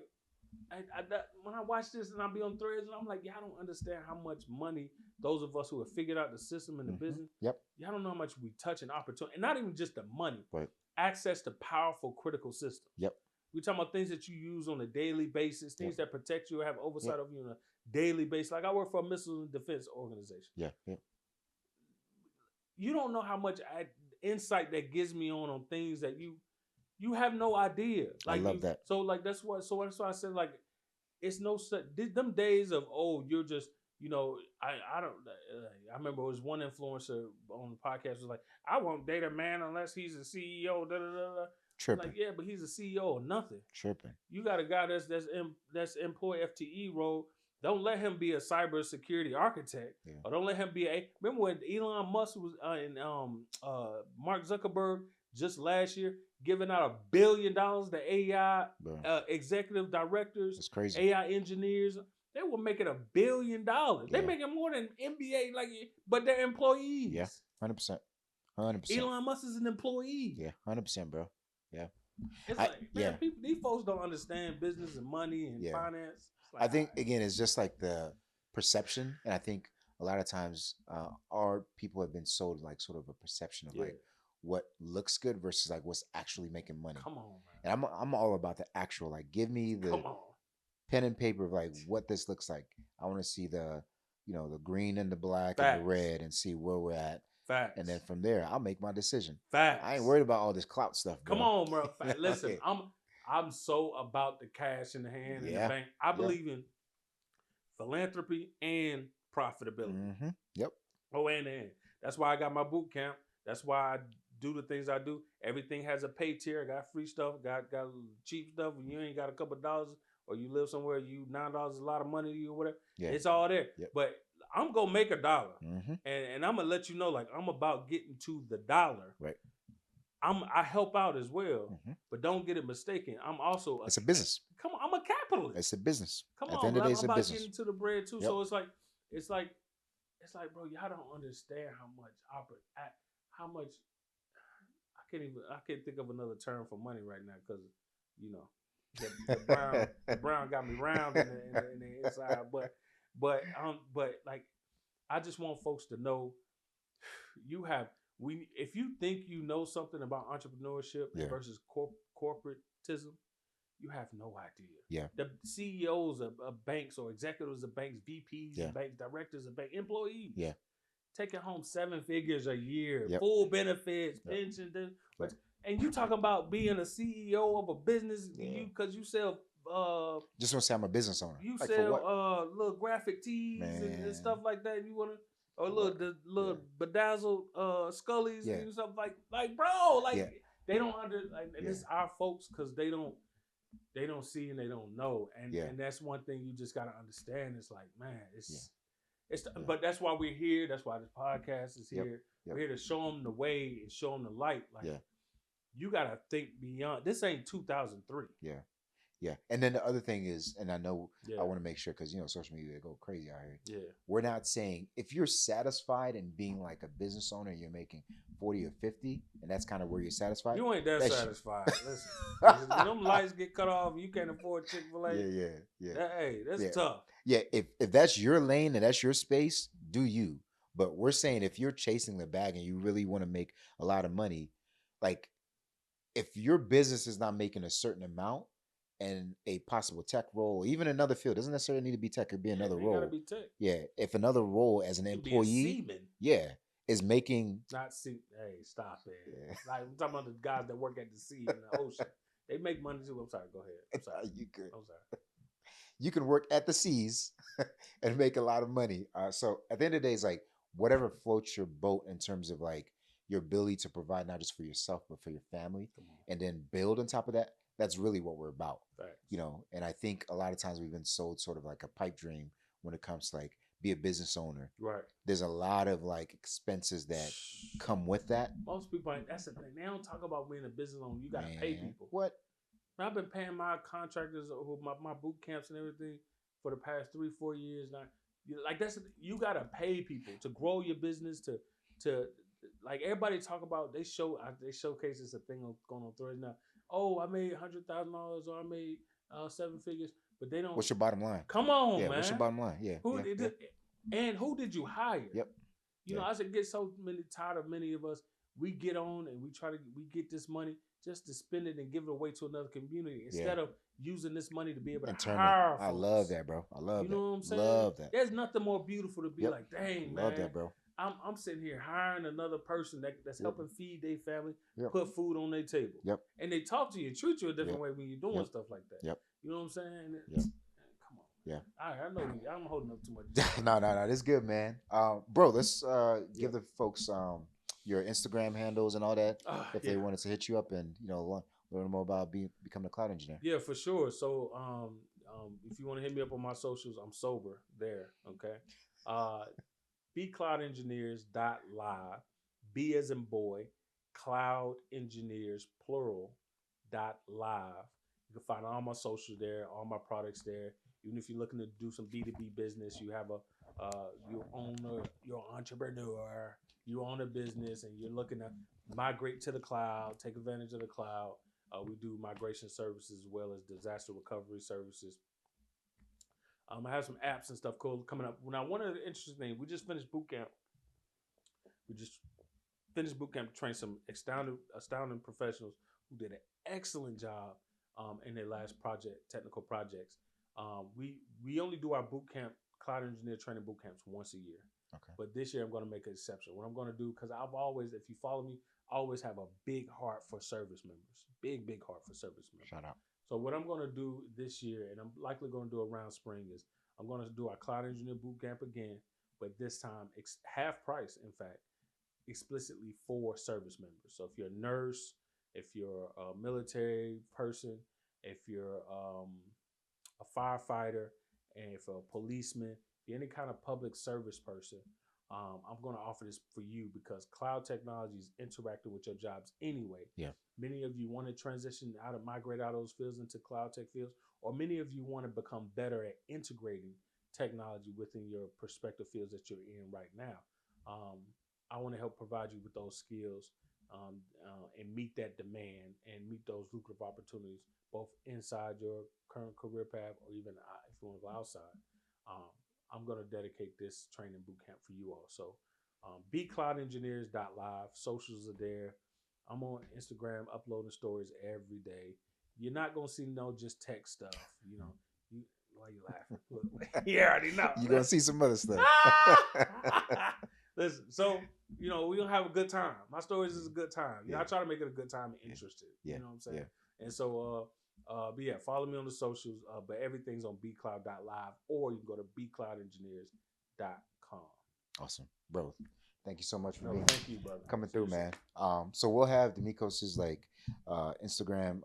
when I watch this and I be on threads, and I'm like, y'all don't understand how much money those of us who have figured out the system and the business, y'all don't know how much we touch an opportunity. And not even just the money, access to powerful critical systems. We're talking about things that you use on a daily basis, things that protect you or have oversight over you on a daily basis. Like, I work for a missile and defense organization. You don't know how much insight that gives me on things that you have no idea. Like, I love that. So like that's why I said, like, it's no such them days of you're just I remember it was one influencer on the podcast was like, I won't date a man unless he's a CEO. Tripping. Like, yeah, but he's a CEO of nothing. Tripping. You got a guy that's employee FTE role. Don't let him be a cybersecurity architect, or don't let him be remember when Elon Musk was and Mark Zuckerberg just last year giving out $1 billion to AI executive directors. That's crazy. AI engineers. They were making $1 billion. They're making more than NBA, but they're employees. Yeah, 100%. Elon Musk is an employee. Yeah, 100%, bro. Yeah. It's people, these folks don't understand business and money and finance. Like, I think, again, it's just like the perception. And I think a lot of times our people have been sold like sort of a perception of like what looks good versus like what's actually making money. Come on, man. And I'm all about the actual, like, give me the pen and paper of like what this looks like. I want to see the green and the black and the red and see where we're at. Facts. And then from there, I'll make my decision. Facts. I ain't worried about all this clout stuff, bro. Come on, bro. Listen, I'm so about the cash in the hand in the bank. I believe in philanthropy and profitability. Yep. Oh, and that's why I got my boot camp. That's why I do the things I do. Everything has a pay tier. I got free stuff. Got cheap stuff. When you ain't got a couple of dollars, or you live somewhere, $9 is a lot of money to you or whatever. Yeah. It's all there. Yep. But I'm gonna make $1, and I'm gonna let you know, like, I'm about getting to the dollar. Right. I help out as well, but don't get it mistaken. I'm also it's a business. Come on, I'm a capitalist. It's a business. Come At on, the end of the day, it's I'm a about business. getting to the bread too. Yep. So it's like it's like, bro, y'all don't understand how much I can't think of another term for money right now because you know the brown got me round in the inside, but like I just want folks to know you have if you think you know something about entrepreneurship versus corporatism, you have no idea. Yeah. The CEOs of banks or executives of banks, VPs of banks, directors of bank employees. Yeah. Taking home 7 figures a year, full benefits, pension, and you talking about being a CEO of a business because you sell just want to say I'm a business owner. You like sell little graphic tees and stuff like that. And you want to or little bedazzled scullies and stuff like bro, they don't and it's our folks because they don't see and they don't know, and that's one thing you just got to understand. It's like, man, but that's why we're here. That's why this podcast is here. We're here to show them the way and show them the light. Like, you got to think beyond. This ain't 2003. Yeah. Yeah. And then the other thing is, and I know I want to make sure because, social media go crazy out here. Yeah. We're not saying if you're satisfied in being like a business owner, you're making 40 or 50, and that's kind of where you're satisfied. You ain't that satisfied. Listen, when them lights get cut off, you can't afford Chick-fil-A. Yeah. That's tough. Yeah. If that's your lane and that's your space, do you. But we're saying if you're chasing the bag and you really want to make a lot of money, like if your business is not making a certain amount, and a possible tech role, even another field, doesn't necessarily need to be tech. Could be another role. Gotta be tech. Yeah, if another role as an employee, is making. Not see. Hey, stop it. Yeah. Like I'm talking about the guys that work at the sea and the ocean. They make money too. I'm sorry. Go ahead. I'm sorry. You could. I'm sorry. You can work at the seas and make a lot of money. So at the end of the day, it's like whatever floats your boat in terms of like your ability to provide not just for yourself but for your family, and then build on top of that. That's really what we're about, and I think a lot of times we've been sold sort of like a pipe dream when it comes to like be a business owner. Right. There's a lot of like expenses that come with that. Most people, that's the thing. They don't talk about being a business owner. You got to pay people. What? I've been paying my contractors, my boot camps and everything for the past 3-4 years now. Like you got to pay people to grow your business to like everybody talk about. They showcase this a thing going on Thursday now. Oh, I made $100,000 or I made 7 figures, but they don't. What's your bottom line? Come on, man. What's your bottom line? Yeah. And who did you hire? Yep. You know, I should get tired of many of us. We get on and we get this money just to spend it and give it away to another community instead of using this money to be able to hire folks. I love that, bro. I love that. You know what I'm saying? Love that. There's nothing more beautiful to be like, dang, man. Love that, bro. I'm sitting here hiring another person that's helping feed their family, put food on their table. Yep. And they talk to you, treat you a different way when you're doing stuff like that. Yep. You know what I'm saying? Yep. Come on. Yeah. I know I'm holding up too much. No. This is good, man. Bro, let's give the folks your Instagram handles and all that if they wanted to hit you up and learn more about becoming a cloud engineer. Yeah, for sure. So if you want to hit me up on my socials, I'm sober there. Okay. BeCloudEngineers.live. B as in boy, Cloud Engineers plural .live. You can find all my socials there, all my products there. Even if you're looking to do some B2B business, you have you're an entrepreneur, you own a business, and you're looking to migrate to the cloud, take advantage of the cloud. We do migration services as well as disaster recovery services. I have some apps and stuff cool coming up. Now, one of the interesting things, we just finished boot camp. Trained some astounding professionals who did an excellent job in their last technical projects. We only do our boot camp, cloud engineer training boot camps once a year. Okay. But this year I'm going to make an exception. What I'm going to do, because I've always, if you follow me, I always have a big heart for service members. Big heart for service members. Shout out. So what I'm going to do this year, and I'm likely going to do around spring, is I'm going to do our cloud engineer boot camp again, but this time half price, in fact, explicitly for service members. So if you're a nurse, if you're a military person, if you're a firefighter, and if you're a policeman, if you're any kind of public service person, I'm going to offer this for you because cloud technology is interacting with your jobs anyway. Yeah. Many of you want to migrate out of those fields into cloud tech fields, or many of you want to become better at integrating technology within your prospective fields that you're in right now. I want to help provide you with those skills and meet that demand and meet those lucrative opportunities both inside your current career path or even if you want to go outside. Um, I'm going to dedicate this training boot camp for you all. So becloudengineers.live, socials are there. I'm on Instagram uploading stories every day. You're not going to see no just tech stuff. You, why you laughing? You already know. You're going to see some other stuff. Listen, so we're gonna have a good time. My stories is a good time. I try to make it a good time and interesting. You know what I'm saying? Yeah. And so but yeah, follow me on the socials. But everything's on bcloud.live, or you can go to becloudengineers.com. Awesome, bro. Thank you so much for thank you, brother. coming through, man. So we'll have Demecos's Instagram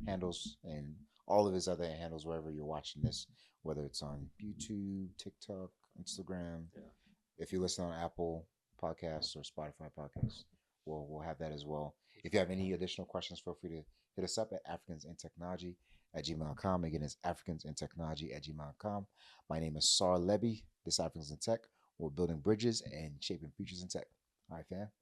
handles and all of his other handles wherever you're watching this, whether it's on YouTube, TikTok, Instagram. Yeah. If you listen on Apple Podcasts or Spotify Podcasts, we'll have that as well. If you have any additional questions, feel free to hit us up at africansintechnology@gmail.com. Again, it's africansintechnology@gmail.com. My name is Sar Levy. This is Africans in Tech. We're building bridges and shaping futures in tech. All right, fam.